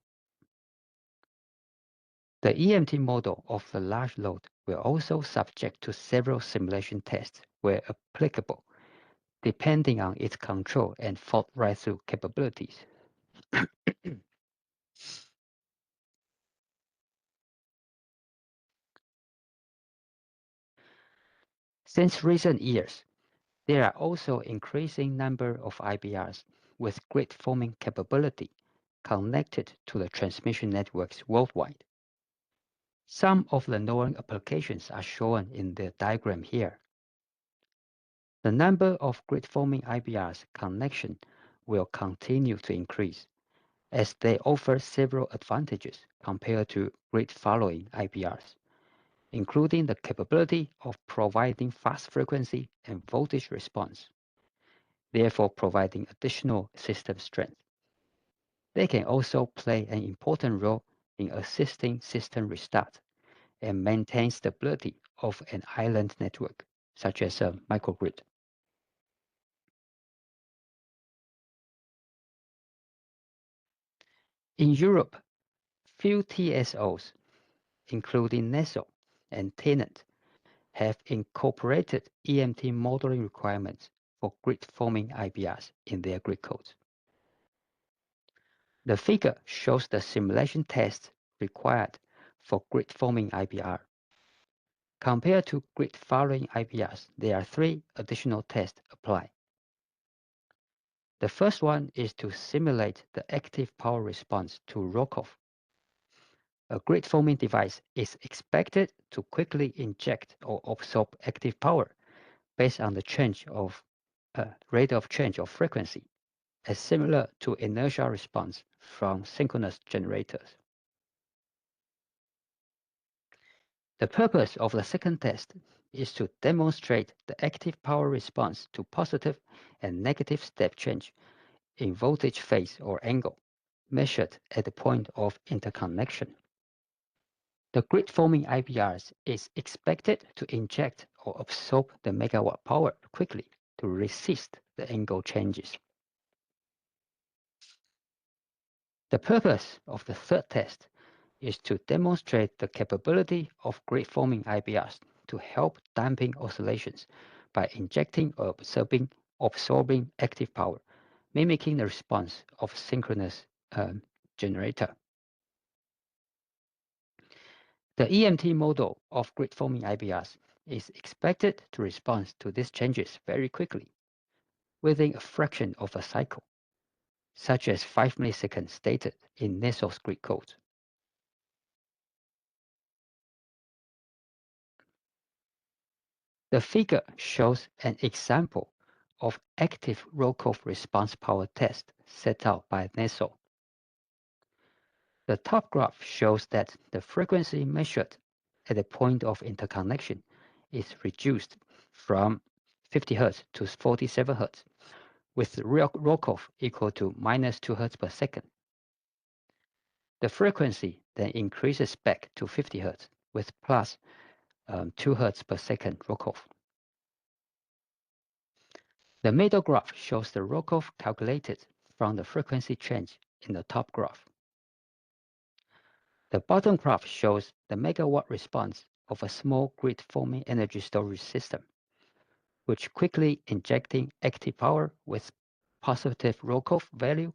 Speaker 3: The EMT model of the large load will also subject to several simulation tests where applicable, depending on its control and fault write-through capabilities. Since recent years, there are also increasing number of IBRs with grid forming capability connected to the transmission networks worldwide. Some of the known applications are shown in the diagram here. The number of grid forming IBRs connection will continue to increase as they offer several advantages compared to grid following IBRs, including the capability of providing fast frequency and voltage response, therefore providing additional system strength. They can also play an important role in assisting system restart and maintain stability of an island network, such as a microgrid. In Europe, few TSOs, including NEDO and Tenant, have incorporated EMT modeling requirements for grid-forming IBRs in their grid codes. The figure shows the simulation tests required for grid-forming IBR. Compared to grid-following IBRs, there are 3 additional tests applied. The first one is to simulate the active power response to roll-off. A grid-forming device is expected to quickly inject or absorb active power based on the change of rate of change of frequency, as similar to inertial response from synchronous generators. The purpose of the second test is to demonstrate the active power response to positive and negative step change in voltage phase or angle, measured at the point of interconnection. The grid-forming IBRs is expected to inject or absorb the megawatt power quickly to resist the angle changes. The purpose of the third test is to demonstrate the capability of grid-forming IBRs to help damping oscillations by injecting or absorbing active power, mimicking the response of synchronous generator. The EMT model of grid-forming IBRs is expected to respond to these changes very quickly, within a fraction of a cycle, such as 5 milliseconds stated in NEDO's grid code. The figure shows an example of active roll-off response power test set out by NEDO. The top graph shows that the frequency measured at the point of interconnection is reduced from 50 Hz to 47 Hz, with roll-off equal to -2 Hz per second. The frequency then increases back to 50 Hz with plus 2 Hz per second roll-off. The middle graph shows the roll-off calculated from the frequency change in the top graph. The bottom graph shows the megawatt response of a small grid-forming energy storage system, which quickly injecting active power with positive roll-off value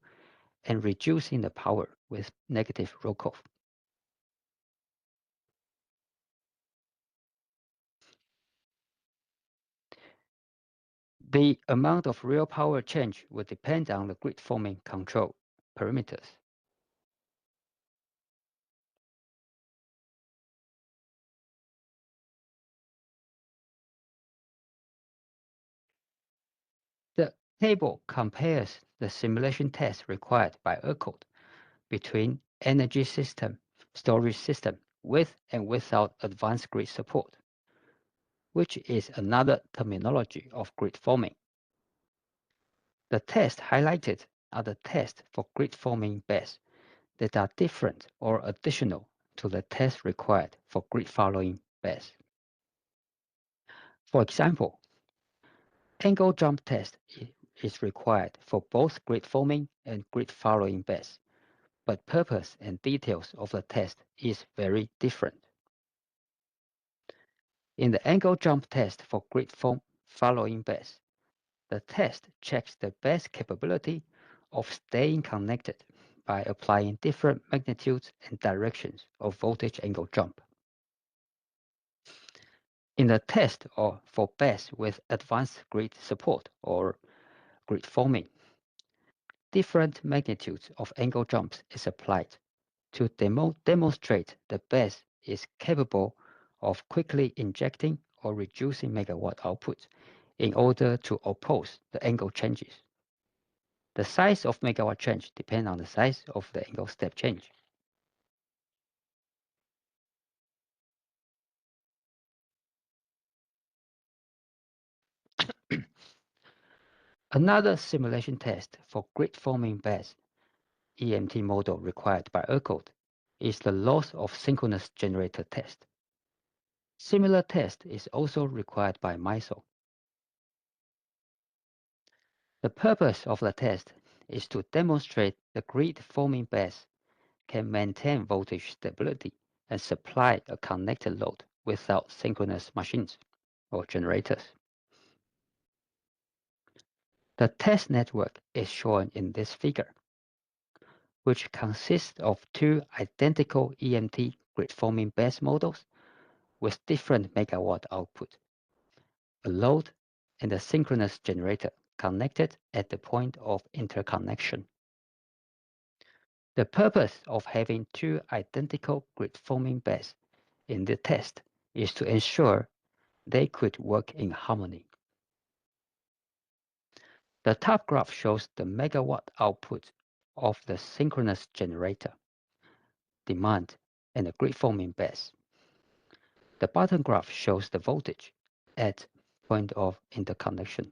Speaker 3: and reducing the power with negative roll-off. The amount of real power change will depend on the grid-forming control parameters. The table compares the simulation tests required by ERCOT between energy system, storage system with and without advanced grid support, which is another terminology of grid forming. The tests highlighted are the tests for grid forming BESS that are different or additional to the tests required for grid following BESS. For example, angle jump test is required for both grid forming and grid following BESS, but purpose and details of the test is very different. In the angle jump test for grid following BESS, the test checks the BESS capability of staying connected by applying different magnitudes and directions of voltage angle jump. In the test for BESS with advanced grid support or grid forming, different magnitudes of angle jumps is applied to demonstrate the BESS is capable of quickly injecting or reducing megawatt output in order to oppose the angle changes. The size of megawatt change depends on the size of the angle step change. Another simulation test for grid-forming BESS EMT model required by ERCOT is the loss of synchronous generator test. Similar test is also required by MISO. The purpose of the test is to demonstrate the grid-forming BESS can maintain voltage stability and supply a connected load without synchronous machines or generators. The test network is shown in this figure, which consists of two identical EMT grid-forming base models with different megawatt output, a load and a synchronous generator connected at the point of interconnection. The purpose of having two identical grid-forming bases in the test is to ensure they could work in harmony. The top graph shows the megawatt output of the synchronous generator, demand, and the grid-forming base. The bottom graph shows the voltage at point of interconnection.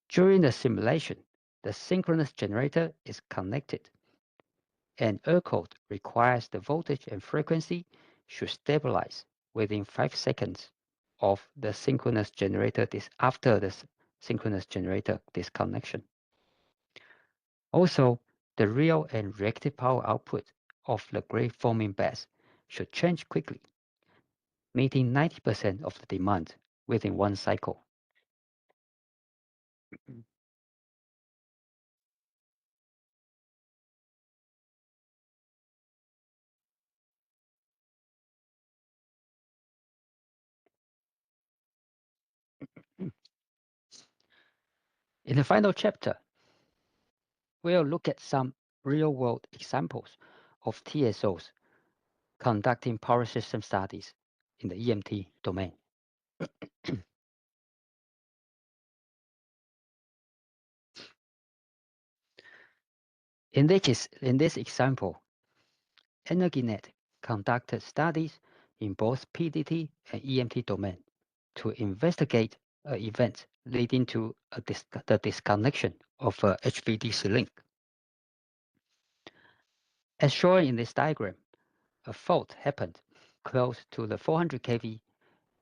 Speaker 3: During the simulation, the synchronous generator is connected, and ERCOT requires the voltage and frequency should stabilize within 5 seconds of the synchronous generator after the synchronous generator disconnection. Also, the real and reactive power output of the grid-forming base should change quickly, meeting 90% of the demand within 1 cycle. In the final chapter, we'll look at some real-world examples of TSOs conducting power system studies in the EMT domain. In this example, EnergyNet conducted studies in both PDT and EMT domain to investigate an event leading to the disconnection of a HVDC link. As shown in this diagram, a fault happened close to the 400 kV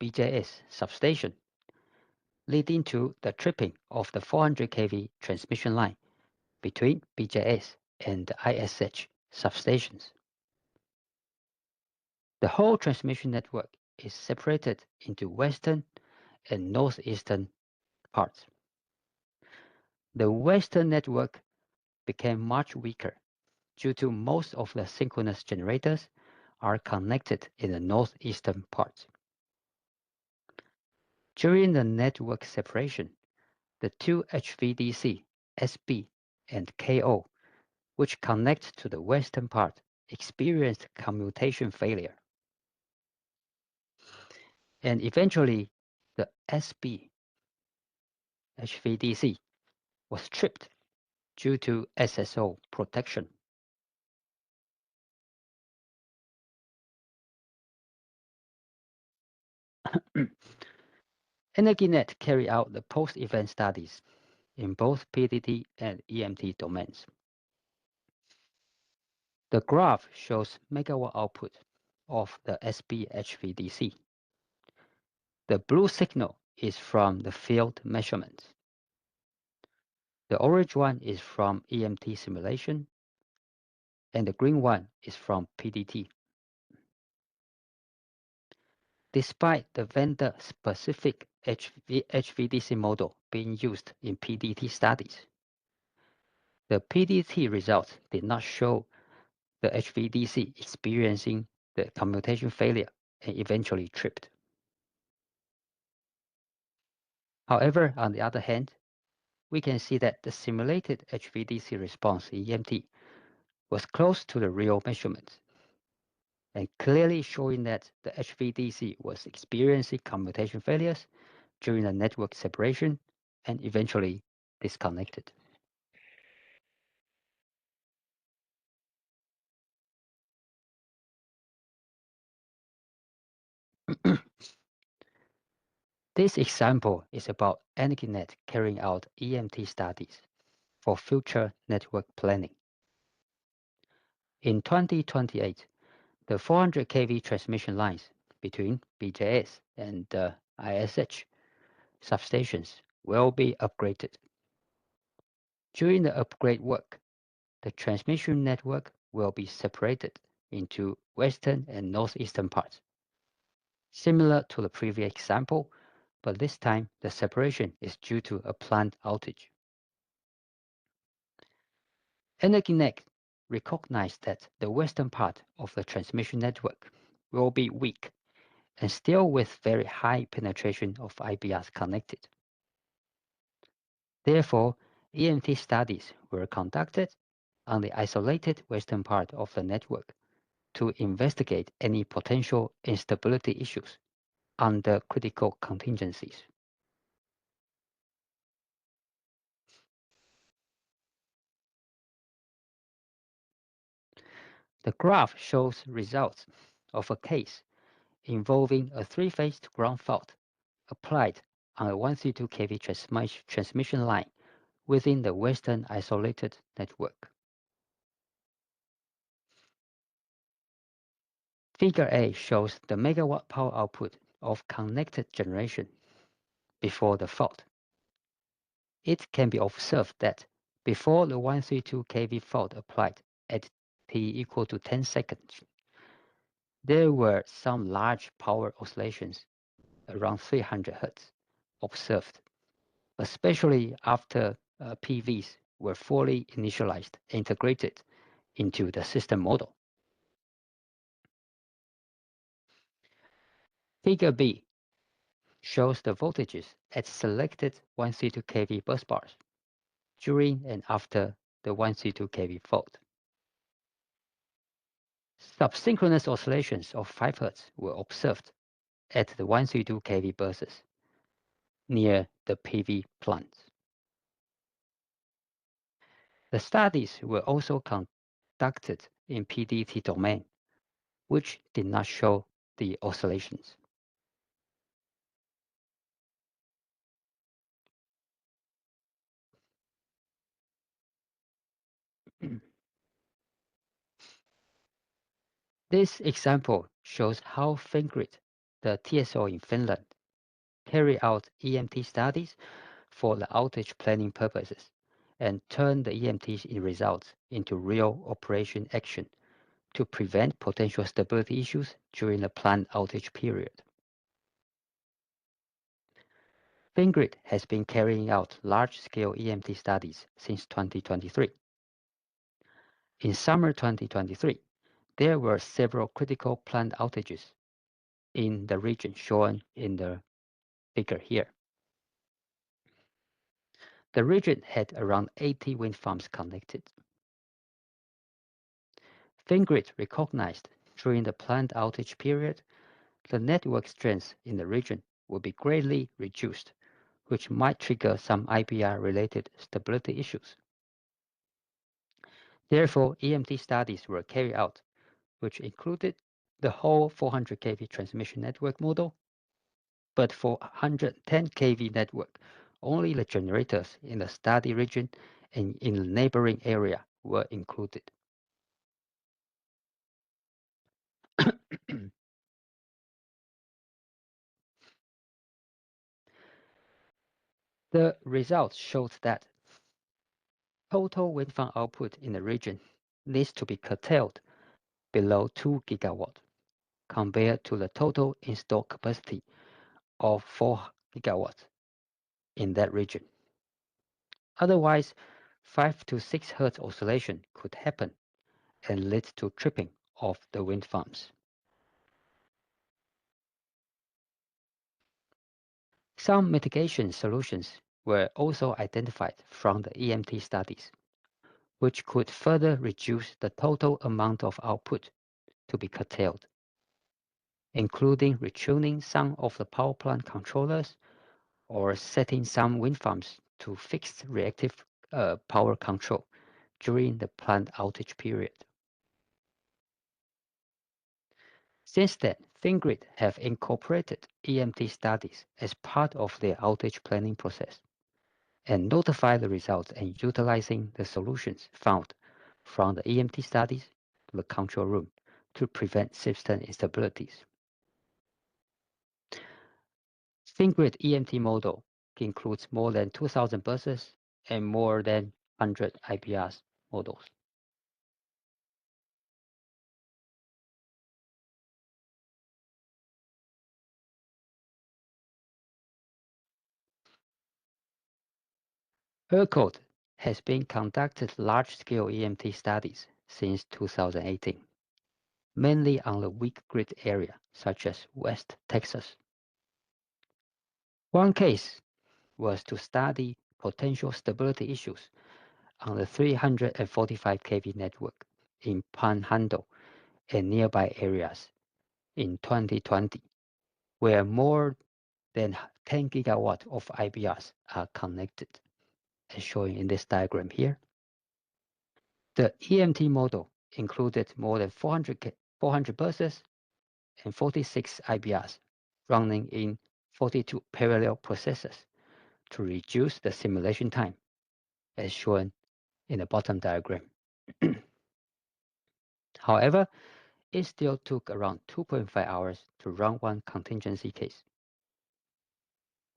Speaker 3: BJS substation, leading to the tripping of the 400 kV transmission line between BJS and the ISH substations. The whole transmission network is separated into western and northeastern parts. The western network became much weaker due to most of the synchronous generators are connected in the northeastern part. During the network separation, the two HVDC, SB and KO, which connect to the western part, experienced commutation failure. And eventually, the SB HVDC was tripped due to SSO protection. EnergyNet carried out the post-event studies in both PDT and EMT domains. The graph shows megawatt output of the SB HVDC. The blue signal is from the field measurements. The orange one is from EMT simulation, and the green one is from PDT. Despite the vendor-specific HVDC model being used in PDT studies, the PDT results did not show the HVDC experiencing the commutation failure and eventually tripped. However, on the other hand, we can see that the simulated HVDC response in EMT was close to the real measurements, and clearly showing that the HVDC was experiencing commutation failures during the network separation and eventually disconnected. This example is about EnergyNet carrying out EMT studies for future network planning. In 2028, the 400 kV transmission lines between BJS and the ISH substations will be upgraded. During the upgrade work, the transmission network will be separated into western and northeastern parts. Similar to the previous example, but this time the separation is due to a planned outage. Energinet recognized that the western part of the transmission network will be weak and still with very high penetration of IBRs connected. Therefore, EMT studies were conducted on the isolated western part of the network to investigate any potential instability issues under critical contingencies. The graph shows results of a case involving a three-phased ground fault applied on a 132 kV transmission line within the western isolated network. Figure A shows the megawatt power output of connected generation before the fault. It can be observed that before the 132 kV fault applied at t equal to 10 seconds, there were some large power oscillations around 300 Hz observed, especially after PVs were fully initialized, integrated into the system model. Figure B shows the voltages at selected 132 kV bus bars during and after the 132 kV fault. Subsynchronous oscillations of 5 Hz were observed at the 132 kV buses near the PV plants. The studies were also conducted in PDT domain, which did not show the oscillations. This example shows how Fingrid, the TSO in Finland, carry out EMT studies for the outage planning purposes and turn the EMT's results into real operation action to prevent potential stability issues during the planned outage period. Fingrid has been carrying out large-scale EMT studies since 2023. In summer 2023, there were several critical planned outages in the region shown in the figure here. The region had around 80 wind farms connected. Fingrid recognized during the planned outage period, the network strength in the region will be greatly reduced, which might trigger some IBR-related stability issues. Therefore, EMT studies were carried out, which included the whole 400 kV transmission network model, but for 110 kV network, only the generators in the study region and in the neighboring area were included. The results showed that total wind farm output in the region needs to be curtailed below 2 GW compared to the total installed capacity of 4 GW in that region. Otherwise, 5 to 6 Hz oscillation could happen and lead to tripping of the wind farms. Some mitigation solutions were also identified from the EMT studies, which could further reduce the total amount of output to be curtailed, including retuning some of the power plant controllers or setting some wind farms to fixed reactive power control during the planned outage period. Since then, Fingrid have incorporated EMT studies as part of their outage planning process and notify the results and utilizing the solutions found from the EMT studies to the control room to prevent system instabilities. Fingrid EMT model includes more than 2,000 buses and more than 100 IPRs models. ERCOT has been conducted large-scale EMT studies since 2018, mainly on the weak grid area, such as West Texas. One case was to study potential stability issues on the 345 kV network in Panhandle and nearby areas in 2020, where more than 10 gigawatt of IBRs are connected, as shown in this diagram here. The EMT model included more than 400 buses and 46 IBRs running in 42 parallel processes to reduce the simulation time, as shown in the bottom diagram. However, it still took around 2.5 hours to run one contingency case.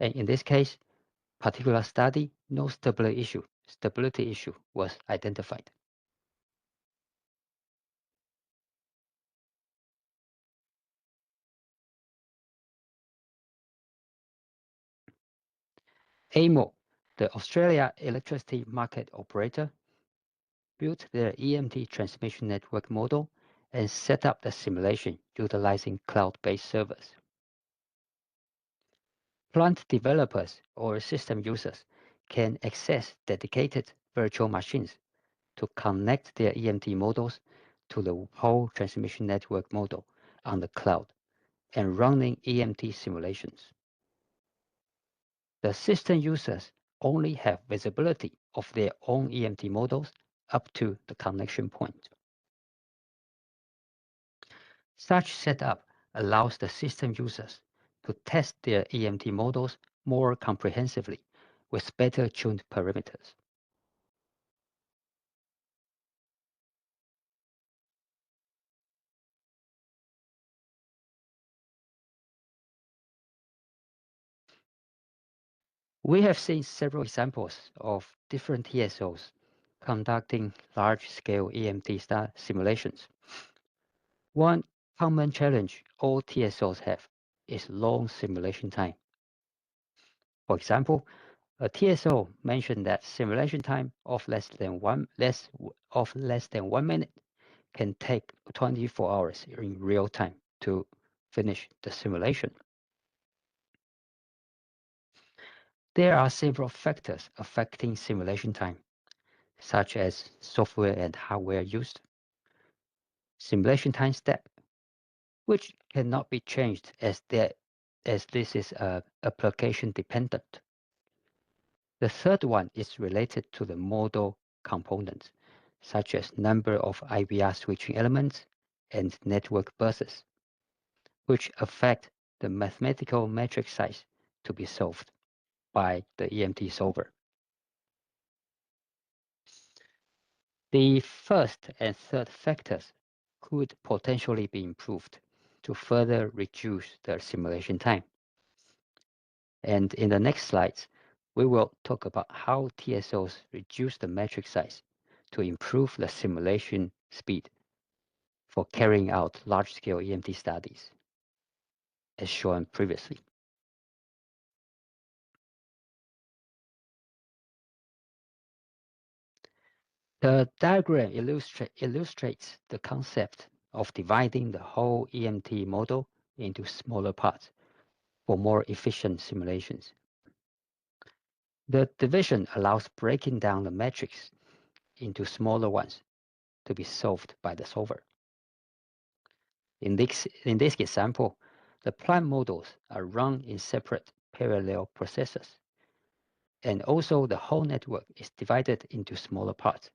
Speaker 3: And in this case, particular study, no stability issue was identified. AMO, the Australia Electricity Market Operator, built their EMT transmission network model and set up the simulation utilizing cloud-based servers. Plant developers or system users can access dedicated virtual machines to connect their EMT models to the whole transmission network model on the cloud and running EMT simulations. The system users only have visibility of their own EMT models up to the connection point. Such setup allows the system users to test their EMT models more comprehensively with better tuned parameters. We have seen several examples of different TSOs conducting large-scale EMT simulations. One common challenge all TSOs have is long simulation time. For example, a TSO mentioned that simulation time of less than 1 minute can take 24 hours in real time to finish the simulation. There are several factors affecting simulation time, such as software and hardware used, simulation time step, which cannot be changed as this is application dependent. The third one is related to the model components, such as number of IBR switching elements and network buses, which affect the mathematical matrix size to be solved by the EMT solver. The first and third factors could potentially be improved to further reduce the simulation time. And in the next slides, we will talk about how TSOs reduce the matrix size to improve the simulation speed for carrying out large-scale EMT studies, as shown previously. The diagram illustrates the concept of dividing the whole EMT model into smaller parts for more efficient simulations. The division allows breaking down the matrix into smaller ones to be solved by the solver. In this example, the plant models are run in separate parallel processes, and also the whole network is divided into smaller parts,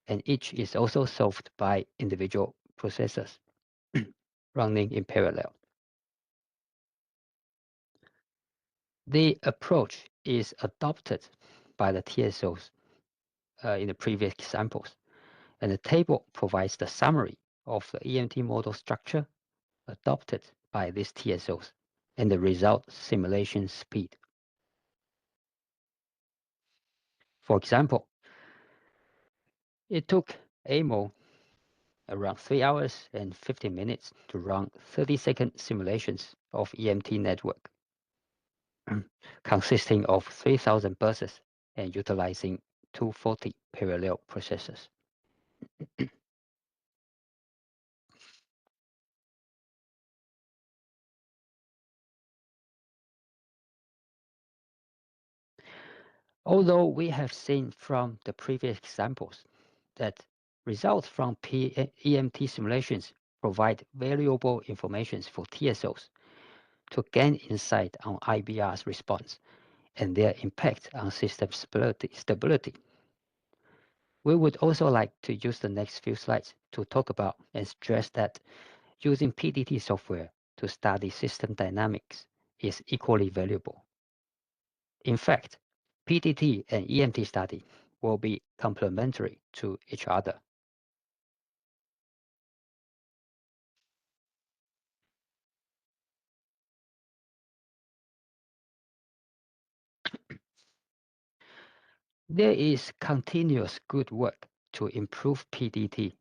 Speaker 3: and each is also solved by individual processes running in parallel. The approach is adopted by the TSOs in the previous examples, and the table provides the summary of the EMT model structure adopted by these TSOs and the result simulation speed. For example, it took AMO around 3 hours and 15 minutes to run 30-second simulations of EMT network, consisting of 3,000 buses and utilizing 240 parallel processors. Although we have seen from the previous examples that results from EMT simulations provide valuable information for TSOs to gain insight on IBR's response and their impact on system stability. We would also like to use the next few slides to talk about and stress that using PDT software to study system dynamics is equally valuable. In fact, PDT and EMT study will be complementary to each other. There is continuous good work to improve PDT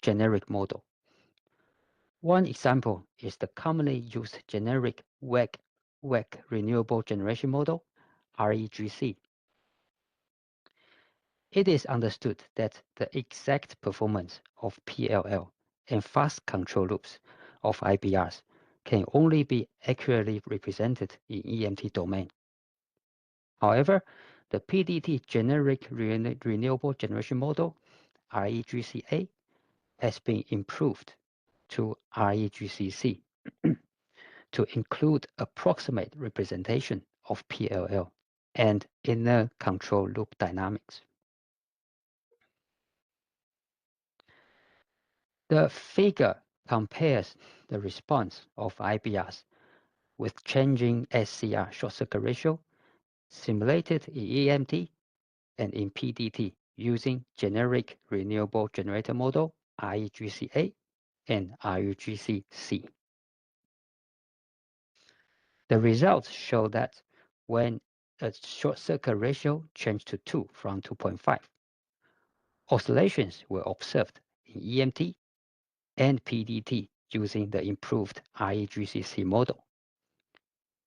Speaker 3: generic model. One example is the commonly used generic WEG renewable generation model, REGC. It is understood that the exact performance of PLL and fast control loops of IBRs can only be accurately represented in EMT domain. However, the PDT generic renewable generation model, REGCA, has been improved to REGCC to include approximate representation of PLL and inner control loop dynamics. The figure compares the response of IBRs with changing SCR short circuit ratio simulated in EMT and in PDT using generic renewable generator model REGCA and REGCC. The results show that when a short circuit ratio changed to 2 from 2.5, oscillations were observed in EMT and PDT using the improved REGCC model,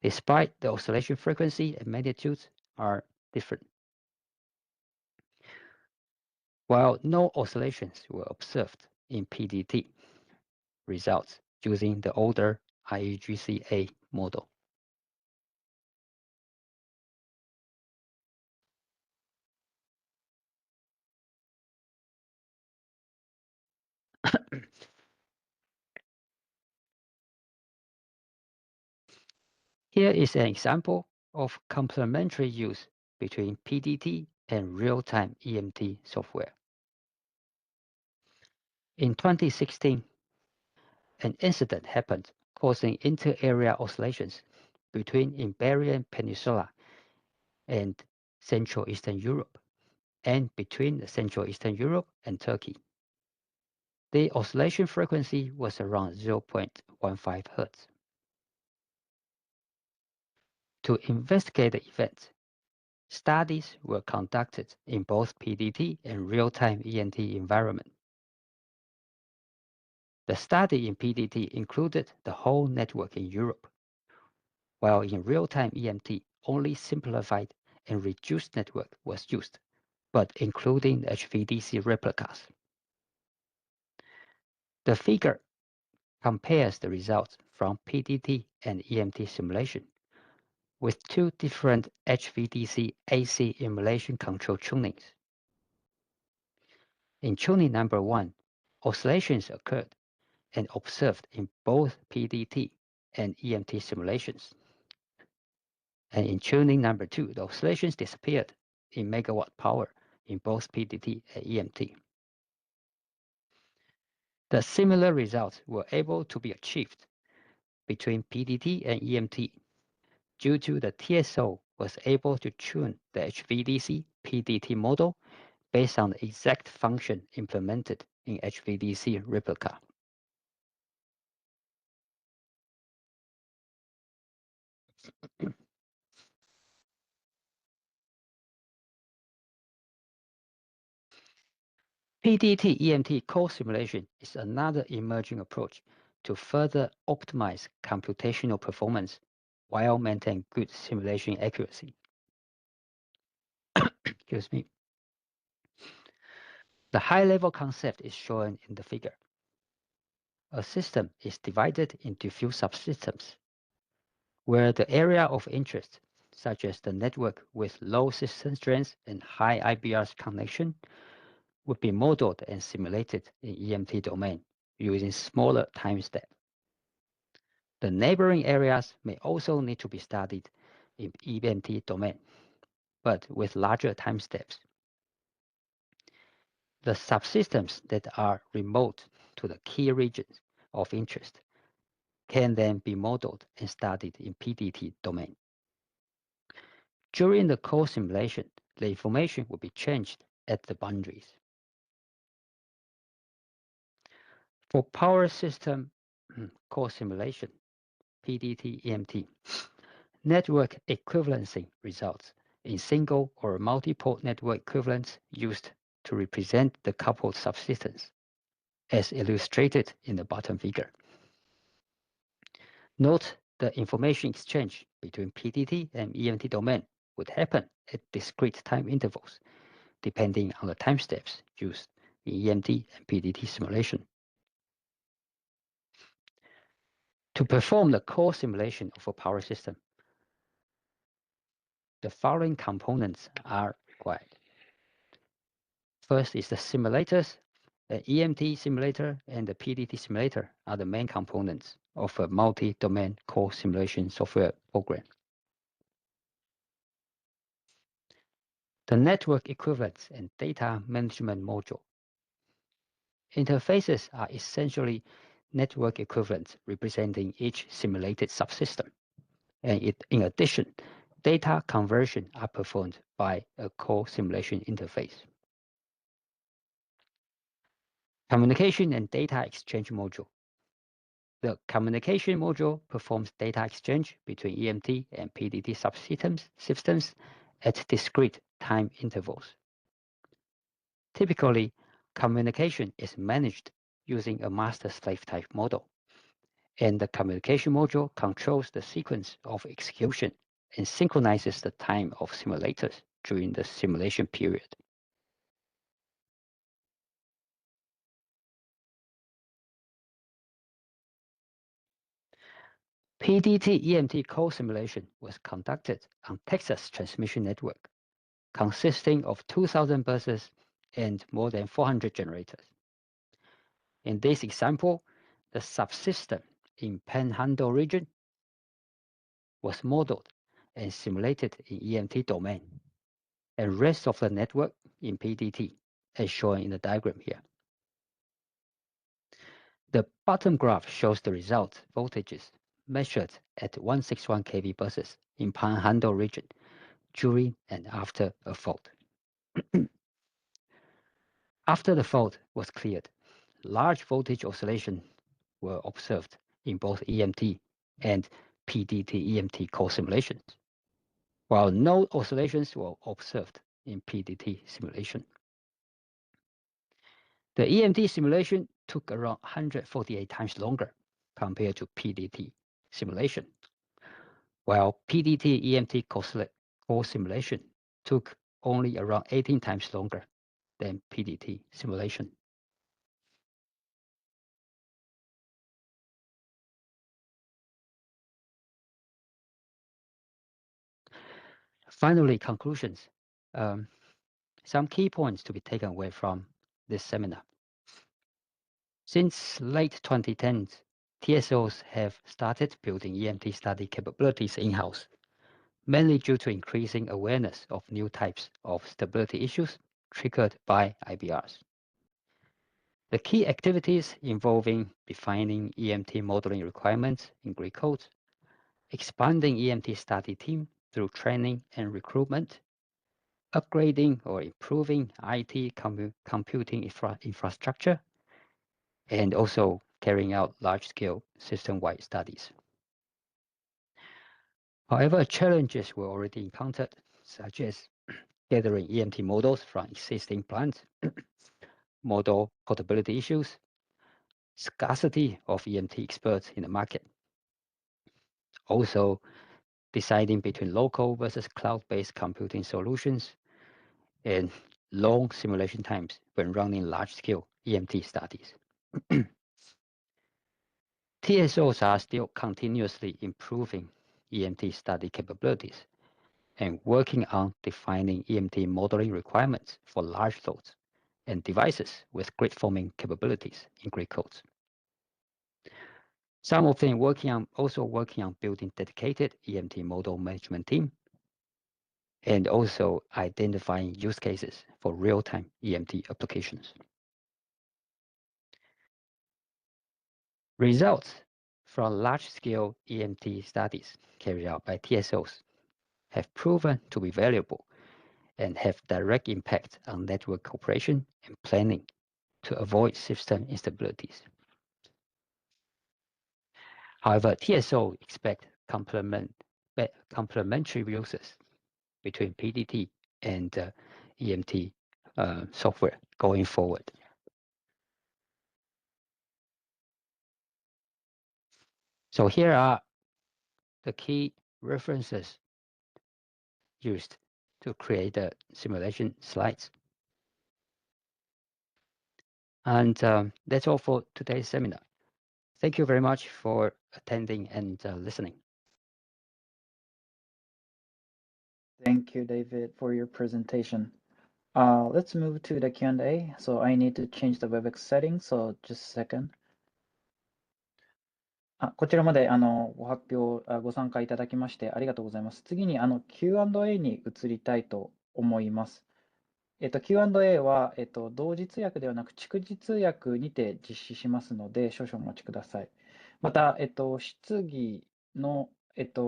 Speaker 3: despite the oscillation frequency and magnitudes are different. While no oscillations were observed in PDT results using the older REGCA model. Here is an example of complementary use between PDT and real-time EMT software. In 2016, an incident happened causing inter-area oscillations between Iberian Peninsula and Central Eastern Europe, and between Central Eastern Europe and Turkey. The oscillation frequency was around 0.15 Hz. To investigate the event, studies were conducted in both PDT and real-time EMT environment. The study in PDT included the whole network in Europe, while in real-time EMT, only simplified and reduced network was used, but including HVDC replicas. The figure compares the results from PDT and EMT simulation with two different HVDC AC emulation control tunings. In tuning number 1, oscillations occurred and observed in both PDT and EMT simulations. And in tuning number 2, the oscillations disappeared in megawatt power in both PDT and EMT. The similar results were able to be achieved between PDT and EMT due to the TSO was able to tune the HVDC PDT model based on the exact function implemented in HVDC replica. PDT EMT co-simulation is another emerging approach to further optimize computational performance while maintaining good simulation accuracy. excuse me. The high-level concept is shown in the figure. A system is divided into few subsystems, where the area of interest, such as the network with low system strength and high IBR connection, would be modeled and simulated in EMT domain using smaller time step. The neighboring areas may also need to be studied in EMT domain, but with larger time steps. The subsystems that are remote to the key regions of interest can then be modeled and studied in PDT domain. During the core simulation, the information will be changed at the boundaries. For power system core simulation, PDT EMT, network equivalency results in single or multi-port network equivalents used to represent the coupled subsystems, as illustrated in the bottom figure. Note the information exchange between PDT and EMT domain would happen at discrete time intervals, depending on the time steps used in EMT and PDT simulation. To perform the core simulation of a power system, the following components are required. First is the simulators. The EMT simulator and the PDT simulator are the main components of a multi-domain core simulation software program. The network equivalents and data management module. Interfaces are essentially network equivalents representing each simulated subsystem. And in addition, data conversion are performed by a core simulation interface. Communication and data exchange module. The communication module performs data exchange between EMT and PDT subsystems at discrete time intervals. Typically, communication is managed using a master-slave type model, and the communication module controls the sequence of execution and synchronizes the time of simulators during the simulation period. PDT EMT core simulation was conducted on Texas Transmission Network, consisting of 2,000 buses and more than 400 generators. In this example, the subsystem in Panhandle region was modeled and simulated in EMT domain, and rest of the network in PDT, as shown in the diagram here. The bottom graph shows the result voltages measured at 161 kV buses in Panhandle region during and after a fault. After the fault was cleared, large voltage oscillation were observed in both EMT and PDT EMT core simulations, while no oscillations were observed in PDT simulation. The EMT simulation took around 148 times longer compared to PDT simulation, while PDT EMT core simulation took only around 18 times longer than PDT simulation. Finally, conclusions. Some key points to be taken away from this seminar. Since late 2010s, TSOs have started building EMT study capabilities in-house, mainly due to increasing awareness of new types of stability issues triggered by IBRs. The key activities involving defining EMT modeling requirements in Greek codes, expanding EMT study team through training and recruitment, upgrading or improving IT computing infrastructure, and also carrying out large-scale system-wide studies. However, challenges were already encountered, such as gathering EMT models from existing plants, model portability issues, scarcity of EMT experts in the market. Also, deciding between local versus cloud-based computing solutions, and long simulation times when running large-scale EMT studies. TSOs are still continuously improving EMT study capabilities and working on defining EMT modeling requirements for large loads and devices with grid forming capabilities in grid codes. Some of them also working on building dedicated EMT model management team and also identifying use cases for real-time EMT applications. Results from large-scale EMT studies carried out by TSOs have proven to be valuable and have direct impact on network operation and planning to avoid system instabilities. However, TSO expect complementary uses between PDT and EMT software going forward. So here are the key references used to create the simulation slides. And that's all for today's seminar. Thank you very much for attending and listening.
Speaker 2: Thank you, David, for your presentation. Let's move to the Q&A. So I need to change the WebEx settings, so just a second. こちらまでご発表、ご参加いただきましてありがとうございます。次にQ&A に移りたいと思います。Q&A は、同時通訳ではなく逐次通訳にて実施しますので少々お待ちください。また、質疑の、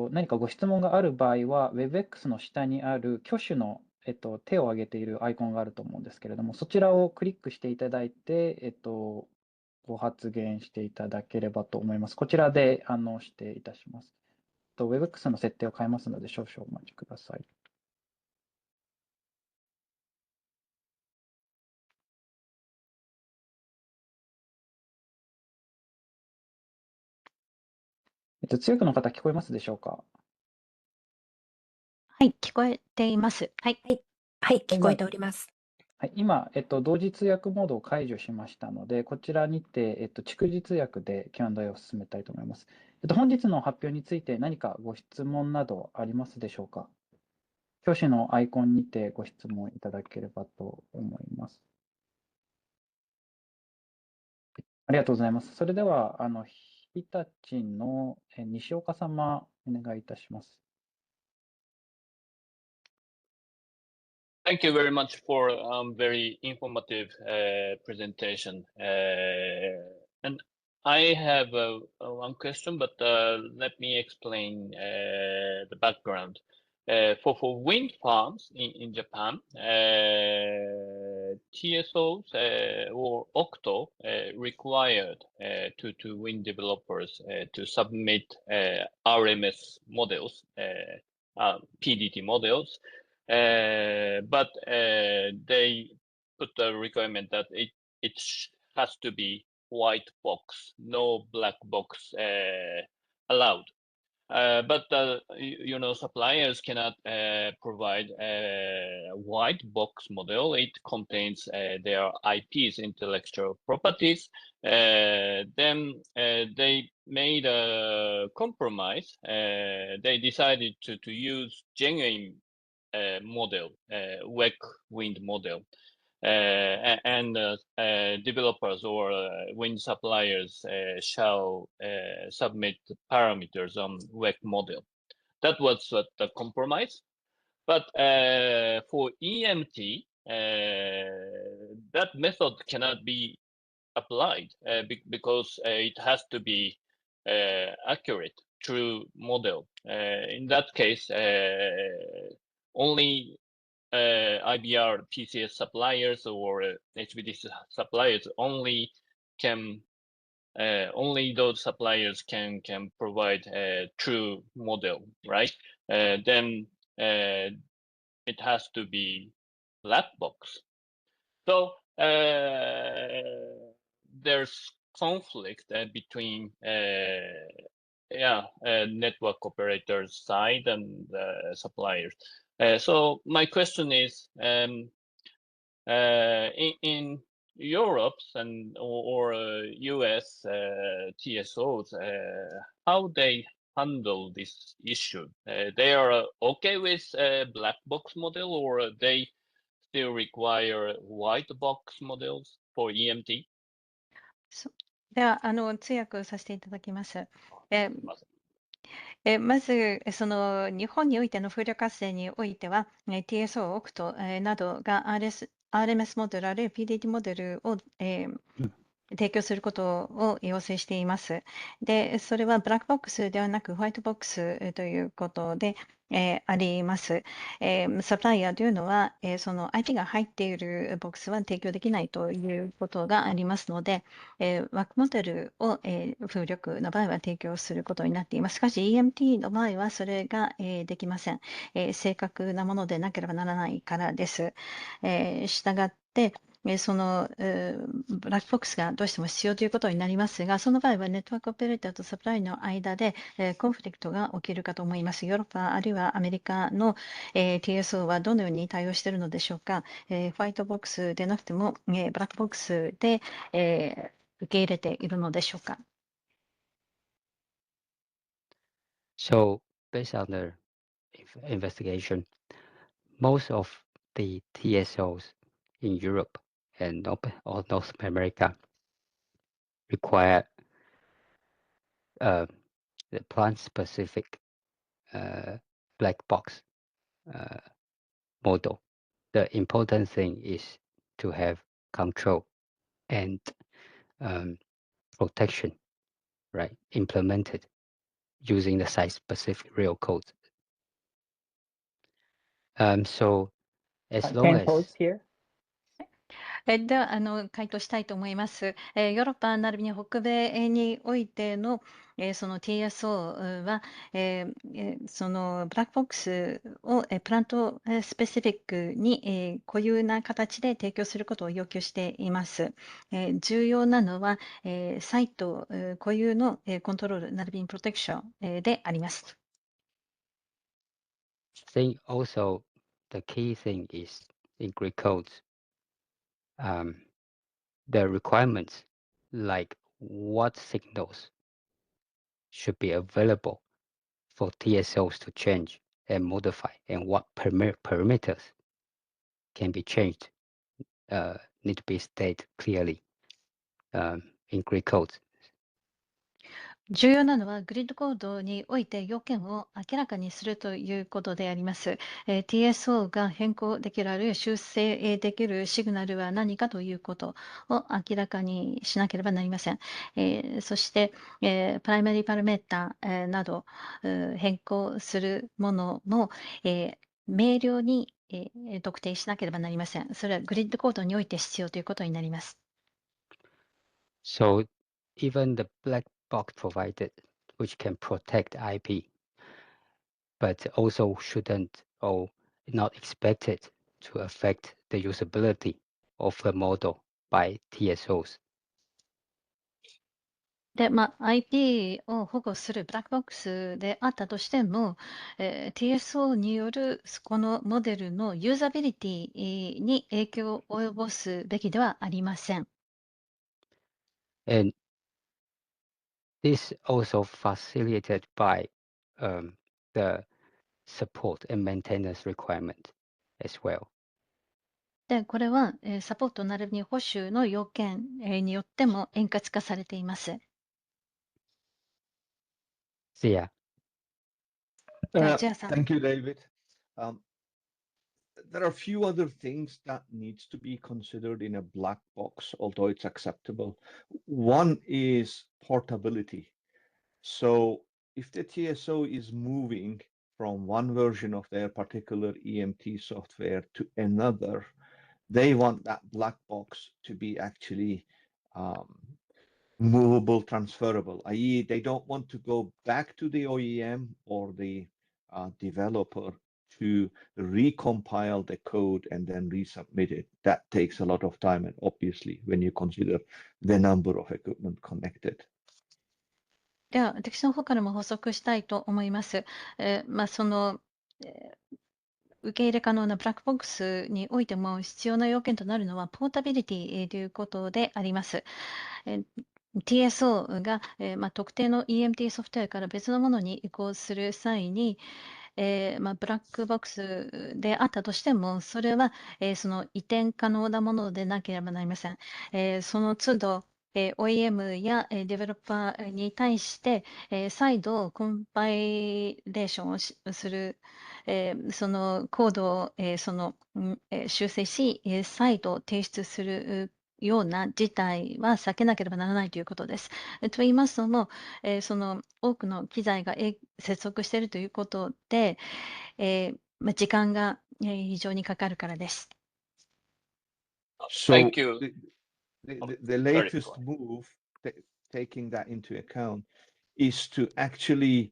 Speaker 2: 何かご質問がある場合は WebEx の下にある挙手の、手を挙げているアイコンがあると思うんですけれども、そちらをクリックしていただいて、ご発言していただければと思います。こちらでしていたします。WebEx の設定を変えますので少々お待ちください。通訳の方聞こえますでしょうか？
Speaker 5: はい、聞こえています。はい。
Speaker 6: はい、聞こえております。
Speaker 2: はい、今、同時通訳モードを解除しましたので、こちらにて、逐次通訳で Q&A を進めたいと思います。本日の発表について何かご質問などありますでしょうか？挙手のアイコンにてご質問いただければと思います。ありがとうございます。それでは、日立の西岡様、お願いいたします。
Speaker 7: Thank you very much for very informative presentation. And I have one question, but let me explain the background. For wind farms in Japan, TSOs or OCTO required to wind developers to submit RMS models, PDT models. But they put a requirement that it has to be white box, no black box allowed. But suppliers cannot provide a white box model. It contains their IPs, intellectual properties. Then they made a compromise. They decided to use genuine model, WEC wind model, and developers or wind suppliers shall submit parameters on WEC model. That was the compromise. But for EMT, that method cannot be applied because it has to be accurate, true model. In that case, only IBR PCS suppliers or HVDC suppliers only those suppliers can provide a true model, right? Then it has to be black box. So there's conflict between network operators side and suppliers. So my question is, in Europe or US TSOs, how they handle this issue? They are okay with black box model, or they still require white box models for EMT?
Speaker 5: では、通訳をさせていただきます。まず、その日本においての風力発電においては、TSO、オクトなどが RMS モデル、あるいは PDT モデルを、提供することを要請しています。で、それはブラックボックスではなくホワイトボックスということで、あります。サプライヤーというのは、その IT が入っているボックスは提供できないということがありますので、ワークモデルを、風力の場合は提供することになっています。しかし EMT の場合はそれが、できません。正確なものでなければならないからです。したがって、そのブラックボックスがどうしても必要ということになりますが、その場合はネットワークオペレーターとサプライの間でコンフリクトが起きるかと思います。ヨーロッパあるいはアメリカの TSO はどのように対応しているのでしょうか。ホワイトボックスでなくてもブラックボックスで受け入れているのでしょうか。
Speaker 3: So, based on the investigation, most of the TSOs in Europe and North America require the plant-specific black box model. The important thing is to have control and protection, right, implemented using the site-specific real code. So as long
Speaker 2: Can
Speaker 3: as
Speaker 2: pause here?
Speaker 5: では回答したいと思います。ヨーロッパ並びに北米においてのその TSO はそのブラックボックスをプラントスペシフィックに固有な形で提供することを要求しています。重要なのはサイト固有のコントロール並びにプロテクションであります。
Speaker 3: think also the key thing is in Greek codes, the requirements like what signals should be available for TSOs to change and modify and what parameters can be changed need to be stated clearly in Greek codes.
Speaker 5: 重要なのはグリッドコードにおいて要件を明らかにするということであります。TSO が変更できるあるいは修正できるシグナルは何かということを明らかにしなければなりません。そして、プライマリーパラメータなど変更するものも、明瞭に、特定しなければなりません。それはグリッドコードにおいて必要ということになります。
Speaker 3: So even the black box provided, which can protect IP, but also shouldn't or not expected to affect the usability of the model by TSOs.
Speaker 5: で、IP を保護するブラックボックスであったとしても、TSO によるこのモデルのユーザビリティに影響を及ぼすべきではありません。
Speaker 3: And this also facilitated by the support and maintenance requirement as well.
Speaker 5: で、これはサポート並びに保守の要件によっても円滑化されています。
Speaker 3: Yeah.
Speaker 5: じゃあ、ジェアさん。
Speaker 4: Thank you, David. There are a few other things that needs to be considered in a black box, although it's acceptable. One is portability. So if the TSO is moving from one version of their particular EMT software to another, they want that black box to be actually movable, transferable, i.e. they don't want to go back to the OEM or the developer to recompile the code and then resubmit it. That takes a lot of time, and obviously when you consider the number of equipment connected.
Speaker 5: では、私の方からも補足したいと思います。その受け入れ可能なブラックボックスにおいても必要な要件となるのはポータビリティということであります。TSO が特定の EMT ソフトウェアから別のものに移行する際に、ブラックボックスであったとしても、それはその移転可能なものでなければなりません。その都度、OEM やデベロッパーに対して、再度コンパイレーションをする、そのコードを、修正し、再度提出するような事態は避けなければならないということです。と言いますのも、その多くの機材が接続しているということで、時間が非常にかかるからです。
Speaker 4: So
Speaker 7: Thank you.
Speaker 4: the latest move, taking that into account, is to actually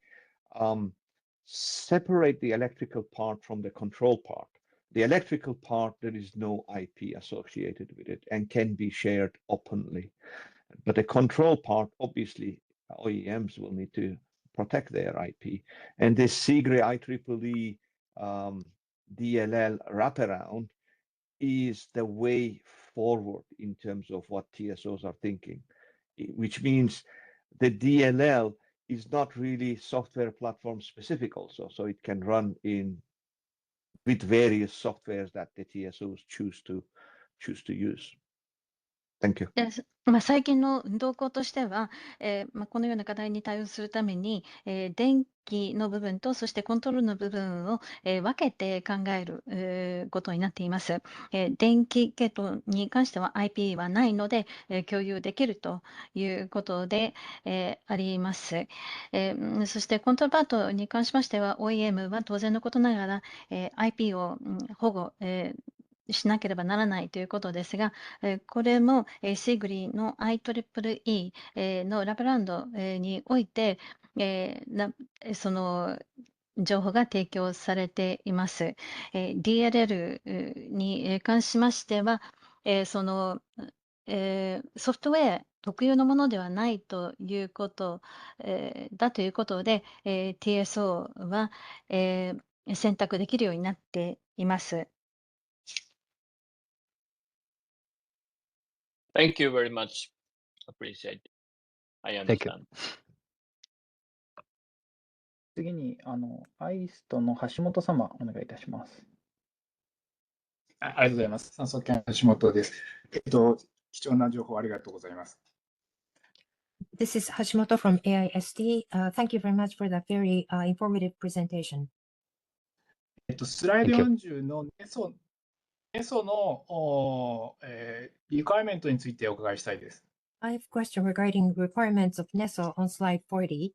Speaker 4: separate the electrical part from the control part. The electrical part, there is no IP associated with it and can be shared openly. But the control part, obviously, OEMs will need to protect their IP. And this SIGRE IEEE DLL wraparound is the way forward in terms of what TSOs are thinking, which means the DLL is not really software platform specific also, so it can run with various softwares that the TSOs choose to use. Thank you.
Speaker 5: 最近の動向としては、このような課題に対応するために、電気の部分とそしてコントロールの部分を、分けて考える、ことになっています。電気系統に関しては IP はないので、共有できるということで、あります。そしてコントロールパートに関しましては OEM は当然のことながら、IP を、保護、しなければならないということですが、これもシグリの IEEE のラブランドにおいて、その情報が提供されています。DLL に関しましては、そのソフトウェア特有のものではないということだということで、TSO は選択できるようになっています。
Speaker 7: Thank you very much. Appreciate. I
Speaker 3: Thank you.
Speaker 7: understand.
Speaker 2: 次に、アイストの橋本様、お願いいたします。
Speaker 8: ありがとうございます。酸素研橋本です。貴重な情報ありがとうございます。
Speaker 6: This is Hashimoto from AIST. Thank you very much for that very informative presentation.
Speaker 8: スライド
Speaker 3: Thank you.
Speaker 8: 40のNESO のリクワイメントについてお伺いしたいです。
Speaker 6: I have a question regarding requirements of NESO on slide 40.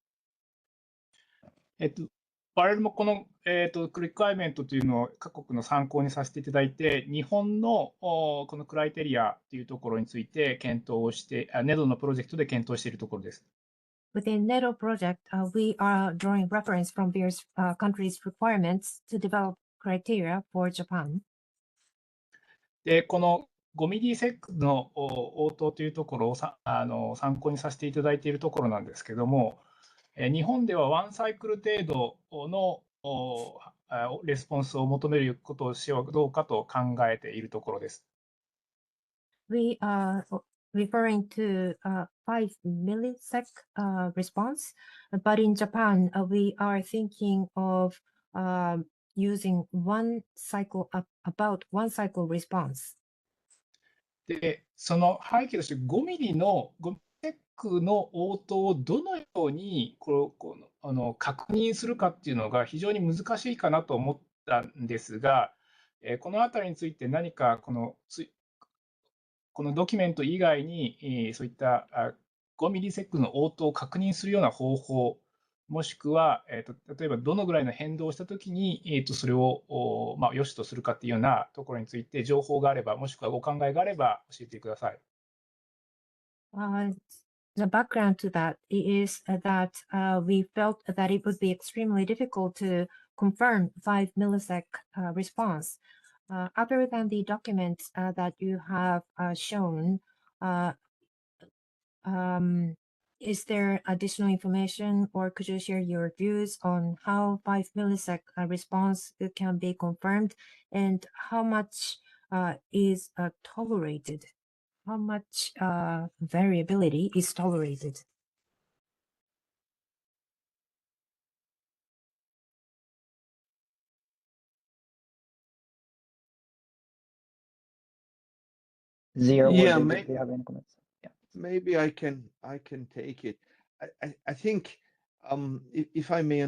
Speaker 8: 我々もこの、リクワイメントというのを各国の参考にさせていただいて、日本のこのクライテリアというところについて検討をして、NEDO のプロジェクトで検討しているところです。
Speaker 6: Within NEDO project, we are drawing reference from various countries' requirements to develop criteria for Japan.
Speaker 8: で、この5ミリセックの応答というところを参考にさせていただいているところなんですけども、日本ではワンサイクル程度のレスポンスを求めることをしようどうかと考えているところです。
Speaker 6: We are referring to 5 millisecond response, but in Japan, we are thinking of using about one cycle response.
Speaker 8: で、その背景として5ミリの5ミリセックの応答をどのように確認するかっていうのが非常に難しいかなと思ったんですが、このあたりについて何かこのドキュメント以外に、そういった5ミリセックの応答を確認するような方法、もしくは、例えばどのぐらいの変動をしたときに、それを良しとするかっていうようなところについて情報があれば、もしくはご考えがあれば教えてください。
Speaker 6: The background to that is that we felt that it would be extremely difficult to confirm 5 millisecond response. Other than the documents that you have shown, Is there additional information, or could you share your views on how 5 millisecond response can be confirmed, and how much is tolerated? How much variability is tolerated?
Speaker 2: Zero or
Speaker 4: Yeah,
Speaker 2: David, do you have any comments? Yeah.
Speaker 4: maybe I can take it. I think if I may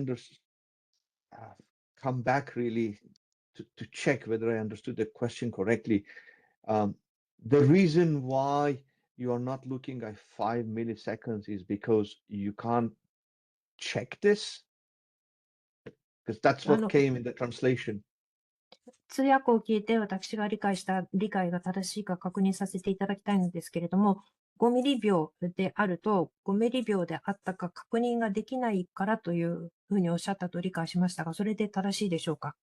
Speaker 4: come back really to check whether I understood the question correctly. The reason why you are not looking at 5 milliseconds is because you can't check this, because that's what came in the translation.
Speaker 6: 通訳を聞いて私が理解した理解が正しいか確認させていただきたいのですけれども、5ミリ秒であると、5ミリ秒であったか確認ができないからというふうにおっしゃったと理解しましたが、それで正しいでしょうか。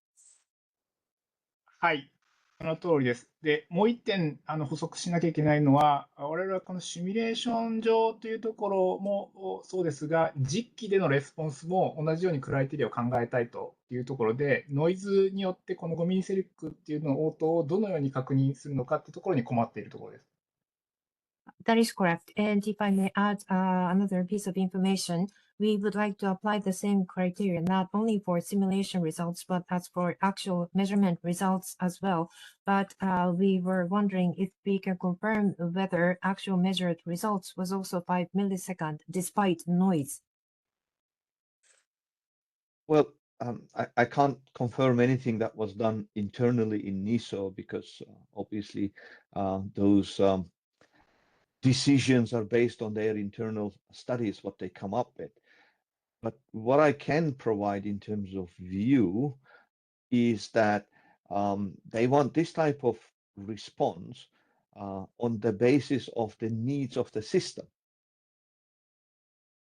Speaker 8: はい、その通りです。で、もう一点補足しなきゃいけないのは、我々はこのシミュレーション上というところもそうですが、実機でのレスポンスも同じようにクライテリアを考えたいというところで、ノイズによってこの5ミリセリックっていうのの応答をどのように確認するのかというところに困っているところです。
Speaker 6: That is correct. And if I may add another piece of information, we would like to apply the same criteria not only for simulation results, but as for actual measurement results as well. But we were wondering if we can confirm whether actual measured results was also 5 milliseconds despite noise.
Speaker 4: Well, I can't confirm anything that was done internally in NESO because obviously those decisions are based on their internal studies, what they come up with. But what I can provide in terms of view is that they want this type of response on the basis of the needs of the system.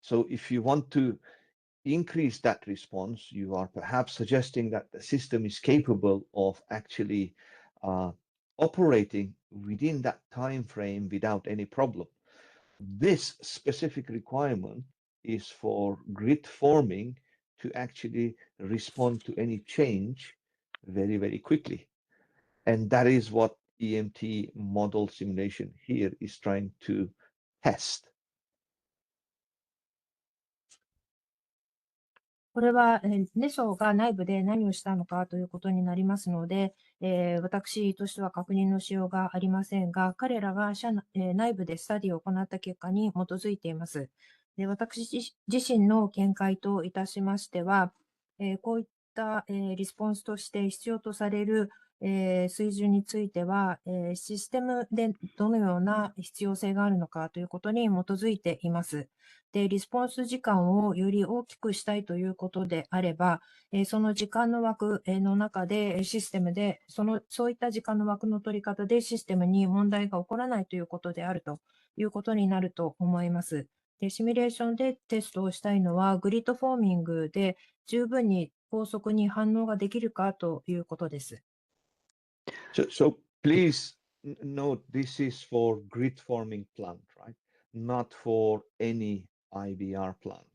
Speaker 4: So if you want to increase that response, you are perhaps suggesting that the system is capable of actually operating within that time frame without any problem. This specific requirement is for grid forming to actually respond to any change very, very quickly. And that is what EMT model simulation here is trying to test.
Speaker 6: これは、NESO が内部で何をしたのかということになりますので、私としては確認のしようがありませんが、彼らが内部でスタディを行った結果に基づいています。で、私自身の見解といたしましては、こういった、リスポンスとして必要とされる、水準については、システムでどのような必要性があるのかということに基づいています。で、リスポンス時間をより大きくしたいということであれば、その時間の枠の中でシステムで、そういった時間の枠の取り方でシステムに問題が起こらないということであるということになると思います。で、シミュレーションでテストをしたいのは、グリッドフォーミングで十分に高速に反応ができるかということです。
Speaker 4: So please note this is for grid forming plant, right? Not for any IBR plant.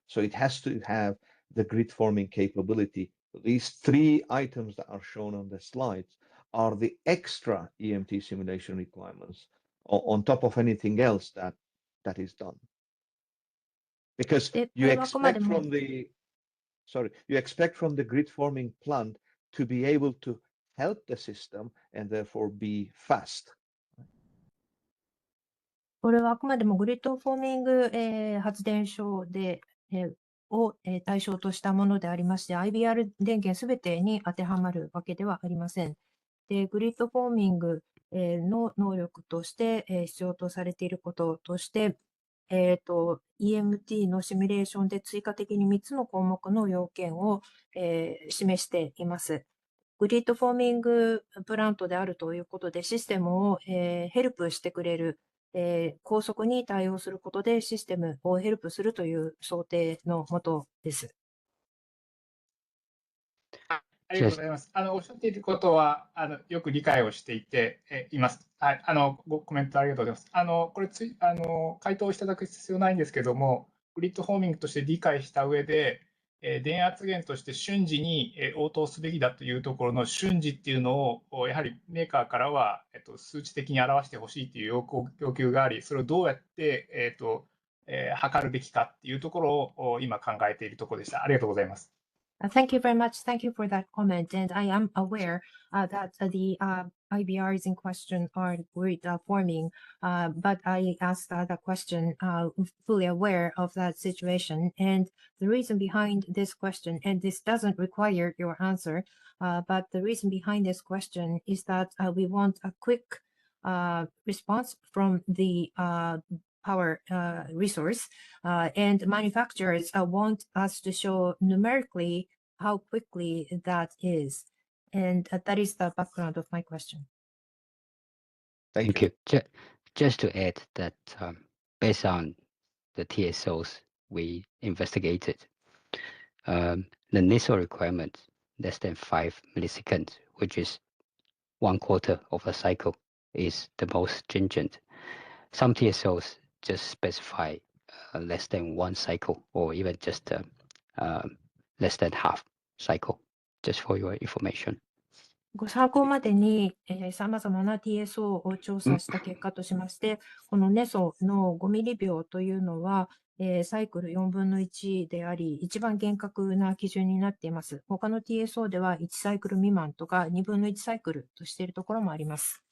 Speaker 4: So it has to have the grid forming capability. These three items that are shown on the slides are the extra EMT simulation requirements on top of anything else that is done. Because you expect from the grid forming plant to be able to help the system and therefore be fast.
Speaker 6: これはあくまでもグリッドフォーミング、発電所で、を、対象としたものでありまして、IBR 電源すべてに当てはまるわけではありません。で、グリッドフォーミング、の能力として、必要とされていることとして、EMT のシミュレーションで追加的に3つの項目の要件を、示しています。グリッドフォーミングプラントであるということで、システムを、ヘルプしてくれる、高速に対応することでシステムをヘルプするという想定のもとです。
Speaker 8: ありがとうございます。おっしゃっていることは、よく理解をしています。はい、コメントありがとうございます。これ回答していただく必要ないんですけども、グリッドホーミングとして理解した上で、電圧源として瞬時に応答すべきだというところの瞬時っていうのを、やはりメーカーからは、数値的に表してほしいという要求があり、それをどうやって、測るべきかっていうところを今考えているところでした。ありがとうございます。
Speaker 6: Thank you very much. Thank you for that comment. And I am aware that the IBRs in question are grid forming, but I asked the question fully aware of that situation. And the reason behind this question, and this doesn't require your answer, but the reason behind this question is that we want a quick response from the power resource, and manufacturers want us to show numerically how quickly that is. And that is the background of my question.
Speaker 3: Thank you. Just to add that based on the TSOs we investigated, the NEDO requirement less than 5 milliseconds, which is 1/4 of a cycle, is the most stringent. Some TSOs just specify less than 1 cycle or even just less than half cycle, just for your information.
Speaker 6: ご参考までに、様々な TSO を調査した結果としまして、この NESO の5ミリ秒というのは、サイクル4分の1であり、一番厳格な基準になっています。他の TSO では1サイクル未満とか2分の1サイクルとしているところもあります。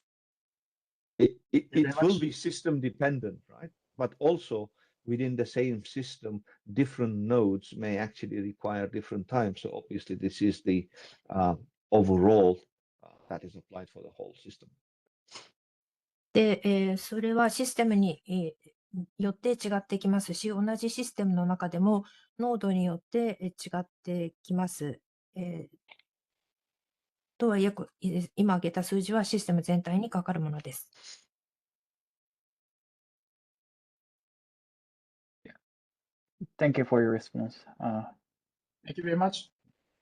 Speaker 4: It will be system dependent, right? But also within the same system, different nodes may actually require different times. So obviously this is the overall that is applied for the whole system.
Speaker 6: で、それはシステムに、よって違ってきますし、同じシステムの中でもノードによって違ってきます。とはいえ、今挙げた数字はシステム全体にかかるものです。
Speaker 2: Thank you for your response,
Speaker 8: Thank you very much.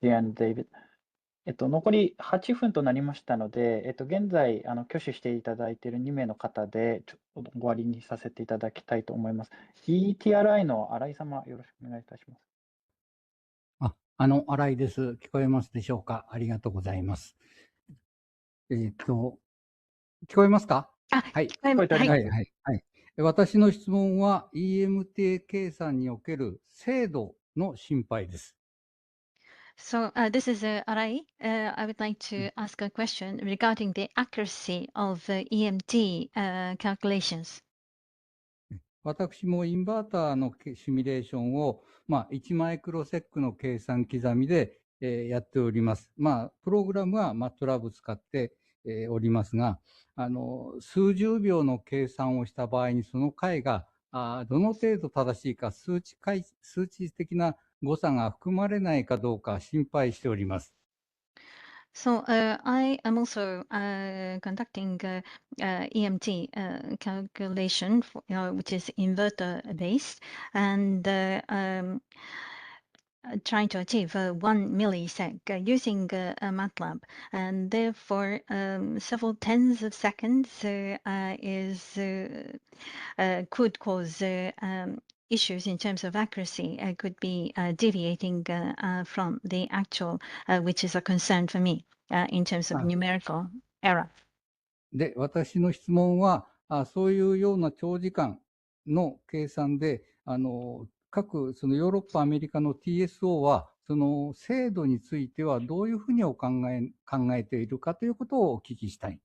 Speaker 2: Dean David. 残り8分となりましたので、現在挙手していただいている2名の方でちょっと終わりにさせていただきたいと思います。EPRI の新井様、よろしくお願いいたします。
Speaker 9: 新井です。聞こえますでしょうか？ありがとうございます。聞こえますか？はい。
Speaker 5: 聞こえます。
Speaker 9: はい。私の質問は EMT 計算における精度の心配です。
Speaker 5: So this is Arai. I would like to ask a question regarding the accuracy of EMT calculations.
Speaker 9: 私もインバーターのシミュレーションを、1マイクロセックの計算刻みで、やっております。プログラムは MATLAB 使っておりますが、数十秒の計算をした場合にその解がどの程度正しいか、数値的な誤差が含まれないかどうか心配しております。
Speaker 5: So I am also conducting EMT calculation, which is inverter based, and trying to achieve 1 millisec using MATLAB, and therefore several tens of seconds could cause issues in terms of accuracy, could be deviating from the actual, which is a concern for me in terms of numerical error.
Speaker 9: で、私の質問は、そういうような長時間の計算で、各そのヨーロッパ、アメリカの TSO は、その精度についてはどういうふうに考えているかということをお聞きしたい。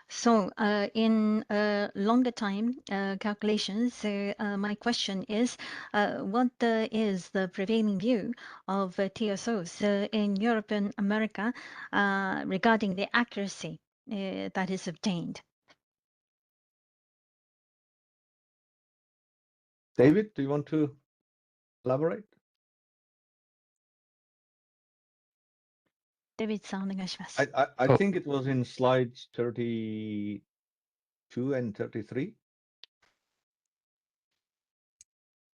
Speaker 5: So in longer time calculations, my question is, what is the prevailing view of TSOs in Europe and America regarding the accuracy that is obtained?
Speaker 4: David, do you want to elaborate?
Speaker 5: David さん、お願いします。
Speaker 4: I think it was in slides 32 and 33.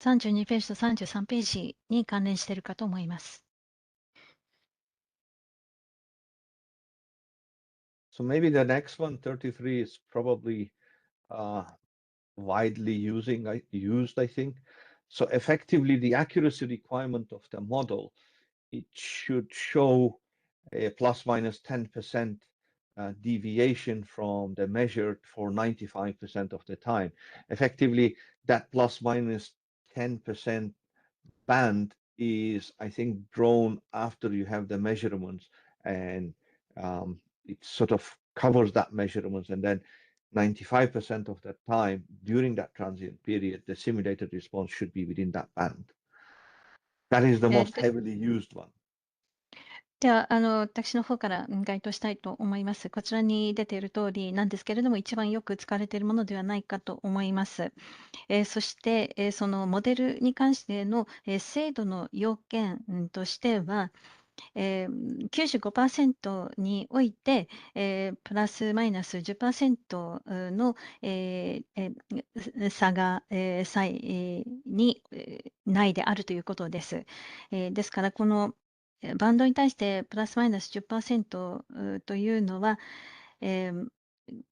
Speaker 5: 32ページと33ページに関連しているかと思います。
Speaker 4: So maybe the next one, 33, is probably widely used, I think. So effectively, the accuracy requirement of the model, it should show a plus minus 10% deviation from the measured for 95% of the time. Effectively, that plus minus 10% band is, I think, drawn after you have the measurements, and it sort of covers that measurements, and then 95% of the time during that transient period, the simulated response should be within that band. That is the most heavily used one.
Speaker 5: では、私の方から該当したいと思います。こちらに出ている通りなんですけれども、一番よく使われているものではないかと思います。そして、そのモデルに関しての、精度の要件としては、95% において、プラスマイナス 10% の、差が、差にないであるということです。ですから、このバンドに対してプラスマイナス 10% というのは、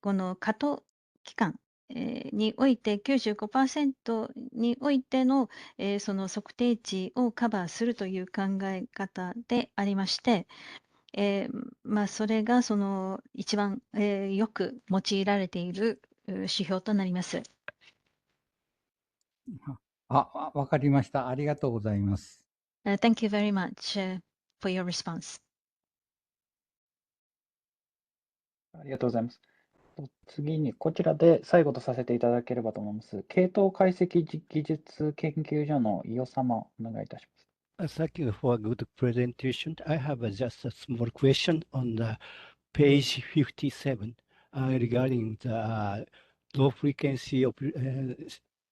Speaker 5: この過渡期間において 95% においての、その測定値をカバーするという考え方でありまして、それがその一番、よく用いられている指標となります。
Speaker 9: わかりました。ありがとうございます。
Speaker 5: Thank you very much for your response.
Speaker 2: ありがとうございます。次に、こちらで最後とさせていただければと思います。系統解析技術研究所の伊予様、お願いいたします。
Speaker 10: Thank you for a good presentation. I have just a small question on the page 57 regarding the low frequency of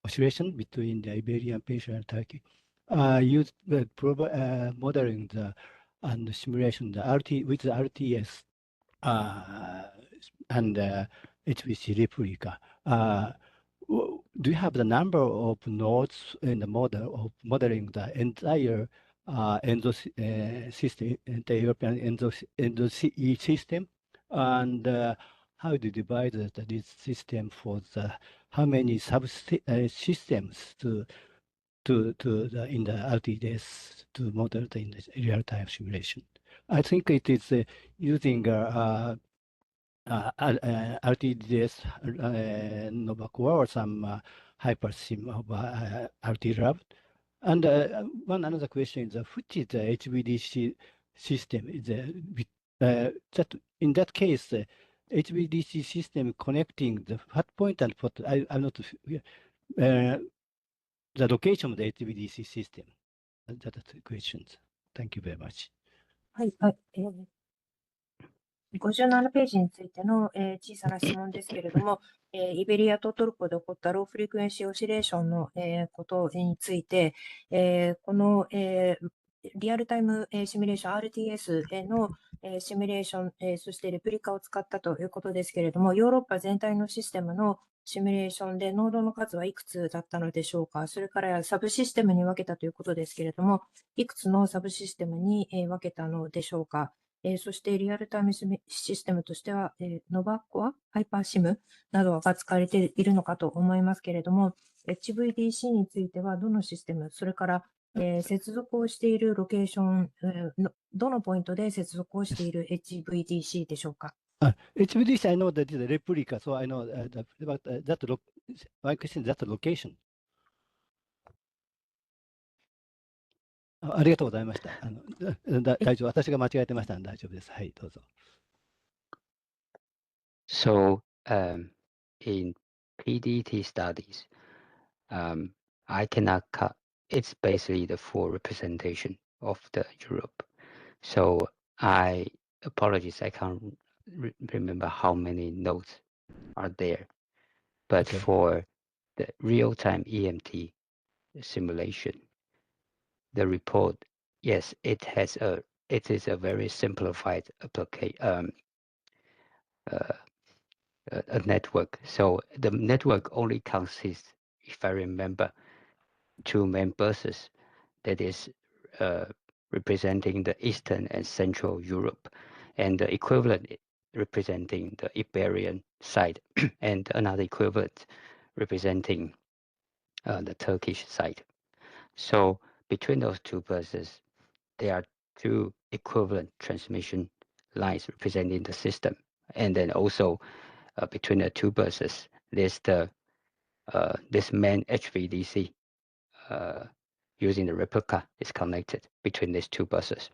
Speaker 10: oscillation between the Iberian Peninsula and Turkey. You modeling the and simulation the RT with the RTS and HPC replica. Do you have the number of nodes in the model of modeling the entire ENSO system, the European ENSO system, and how do you divide this system for the how many systems to in the RTDS to model in the real-time simulation? I think it is using RTDS Novacore or some hypersim of RTLab. And one another question is which is the HVDC system? Is that in that case, HVDC system connecting the hot point and put I'm not the location of the HVDC system. That are the questions. Thank you very much.
Speaker 6: はい、57ページについての、小さな質問ですけれども、イベリアとトルコで起こったローフリクエンシーオシレーションの、ことについて、この、リアルタイム、シミュレーション RTS の、シミュレーション、そしてレプリカを使ったということですけれども、ヨーロッパ全体のシステムのシミュレーションでノードの数はいくつだったのでしょうか。それからサブシステムに分けたということですけれども、いくつのサブシステムに、分けたのでしょうか。そしてリアルタイムシステムとしては、ノバコア、ハイパーシムなどが使われているのかと思いますけれども、HVDC についてはどのシステム、それから、接続をしているロケーション、どのポイントで接続をしている HVDC でしょうか。
Speaker 10: HVDC, I know that is a replica, so I know about that. My question is that location. ありがとうございました。大丈夫。私が間違えてましたので大丈夫です。はい、どうぞ。
Speaker 3: So, in PDT studies, I cannot cut. It's basically the full representation of the Europe. So I apologize. I can't remember how many nodes are there. But
Speaker 10: Okay.
Speaker 3: for the real-time EMT simulation, the report, yes, it is a very simplified application, a network. So the network only consists, if I remember, two main buses, that is representing the Eastern and Central Europe, and the equivalent representing the Iberian side and another equivalent representing the Turkish side. So between those two buses, there are two equivalent transmission lines representing the system. And then also between the two buses, there's this main HVDC using the replica is connected between these two buses.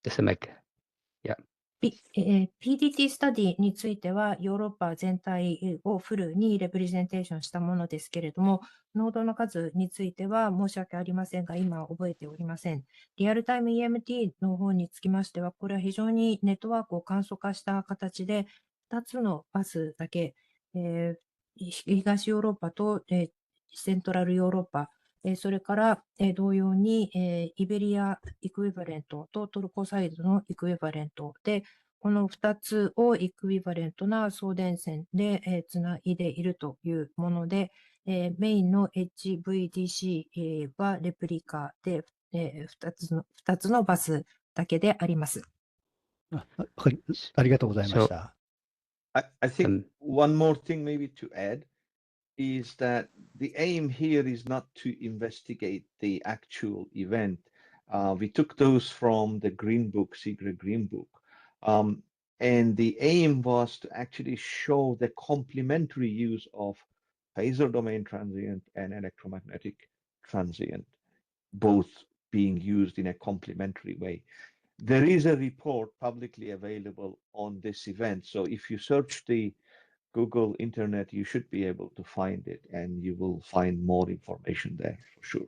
Speaker 3: Does it make? Yeah.
Speaker 6: PDT スタディについては、ヨーロッパ全体をフルにレプレゼンテーションしたものですけれども、ノードの数については申し訳ありませんが、今覚えておりません。リアルタイム EMT の方につきましては、これは非常にネットワークを簡素化した形で、2つのバスだけ、東ヨーロッパと、セントラルヨーロッパ、それから、同様に、イベリアイクイバレントとトルコサイドのイクイバレントで、この2つをイクイバレントな送電線で、つないでいるというもので、メインの HVDC、はレプリカで、2つのバスだけであります。
Speaker 10: はい、ありがとうございました。
Speaker 4: I think one more thing maybe to add is that the aim here is not to investigate the actual event. We took those from the Green Book, Secret Green Book. And the aim was to actually show the complementary use of phasor domain transient and electromagnetic transient, both being used in a complementary way. There is a report publicly available on this event. So if you search the Google Internet, you should be able to find it and you will find more information there for sure.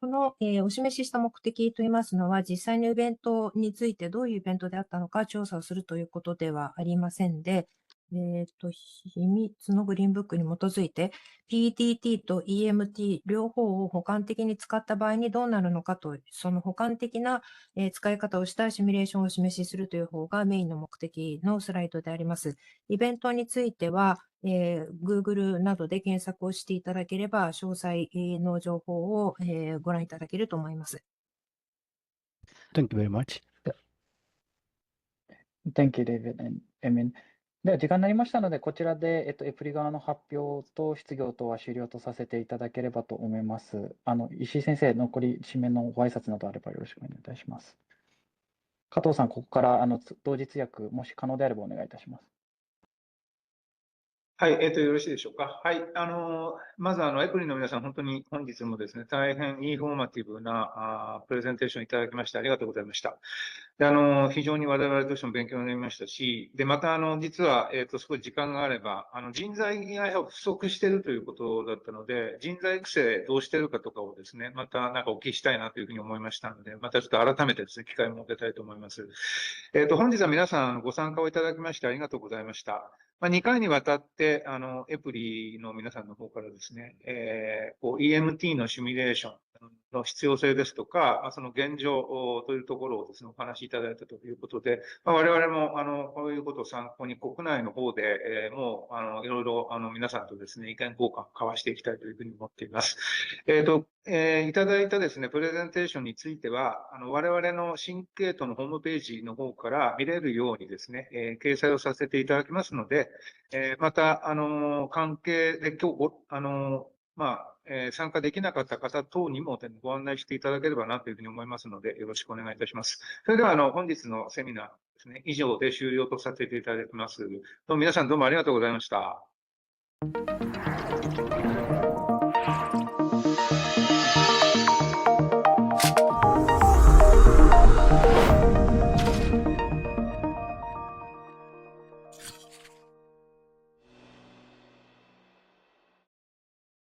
Speaker 6: この、お示しした目的といいますのは、実際のイベントについてどういうイベントであったのか調査をするということではありませんで、秘密のグリーンブックに基づいて、PDT と EMT 両方を補完的に使った場合にどうなるのかと、その補完的な使い方をしたシミュレーションをお示しするという方がメインの目的のスライドであります。イベントについては、Google などで検索をしていただければ、詳細の情報を、ご覧いただけると思います。
Speaker 10: Thank you very much.
Speaker 2: Thank you, David and Emin. では時間になりましたので、こちらで、エプリ側の発表と質疑応答は終了とさせていただければと思います。石井先生、残り締めのご挨拶などあればよろしくお願いいたします。加藤さん、ここから同時通訳、もし可能であればお願いいたします。
Speaker 1: はい、よろしいでしょうか。はい、まず、エプリの皆さん、本当に本日もですね、大変インフォーマティブなプレゼンテーションいただきまして、ありがとうございました。で、非常に我々としても勉強になりましたし、で、また、実は、少し時間があれば、人材が不足しているということだったので、人材育成どうしているかとかをですね、またなんかお聞きしたいなというふうに思いましたので、またちょっと改めてですね、機会を設けたいと思います。本日は皆さんご参加をいただきましてありがとうございました。2回にわたって、エプリの皆さんの方からですね、EMT のシミュレーションの必要性ですとか、その現状というところをですね、お話しいただいたということで、我々もこういうことを参考に国内の方で、もういろいろ皆さんとですね、意見交換を交わしていきたいというふうに思っています。いただいたですね、プレゼンテーションについては、我々のシンケートのホームページの方から見れるようにですね、掲載をさせていただきますので、また、関係で今日、参加できなかった方等にもご案内していただければなというふうに思いますので、よろしくお願いいたします。それでは、本日のセミナーですね、以上で終了とさせていただきます。どうも皆さんどうもありがとうございました。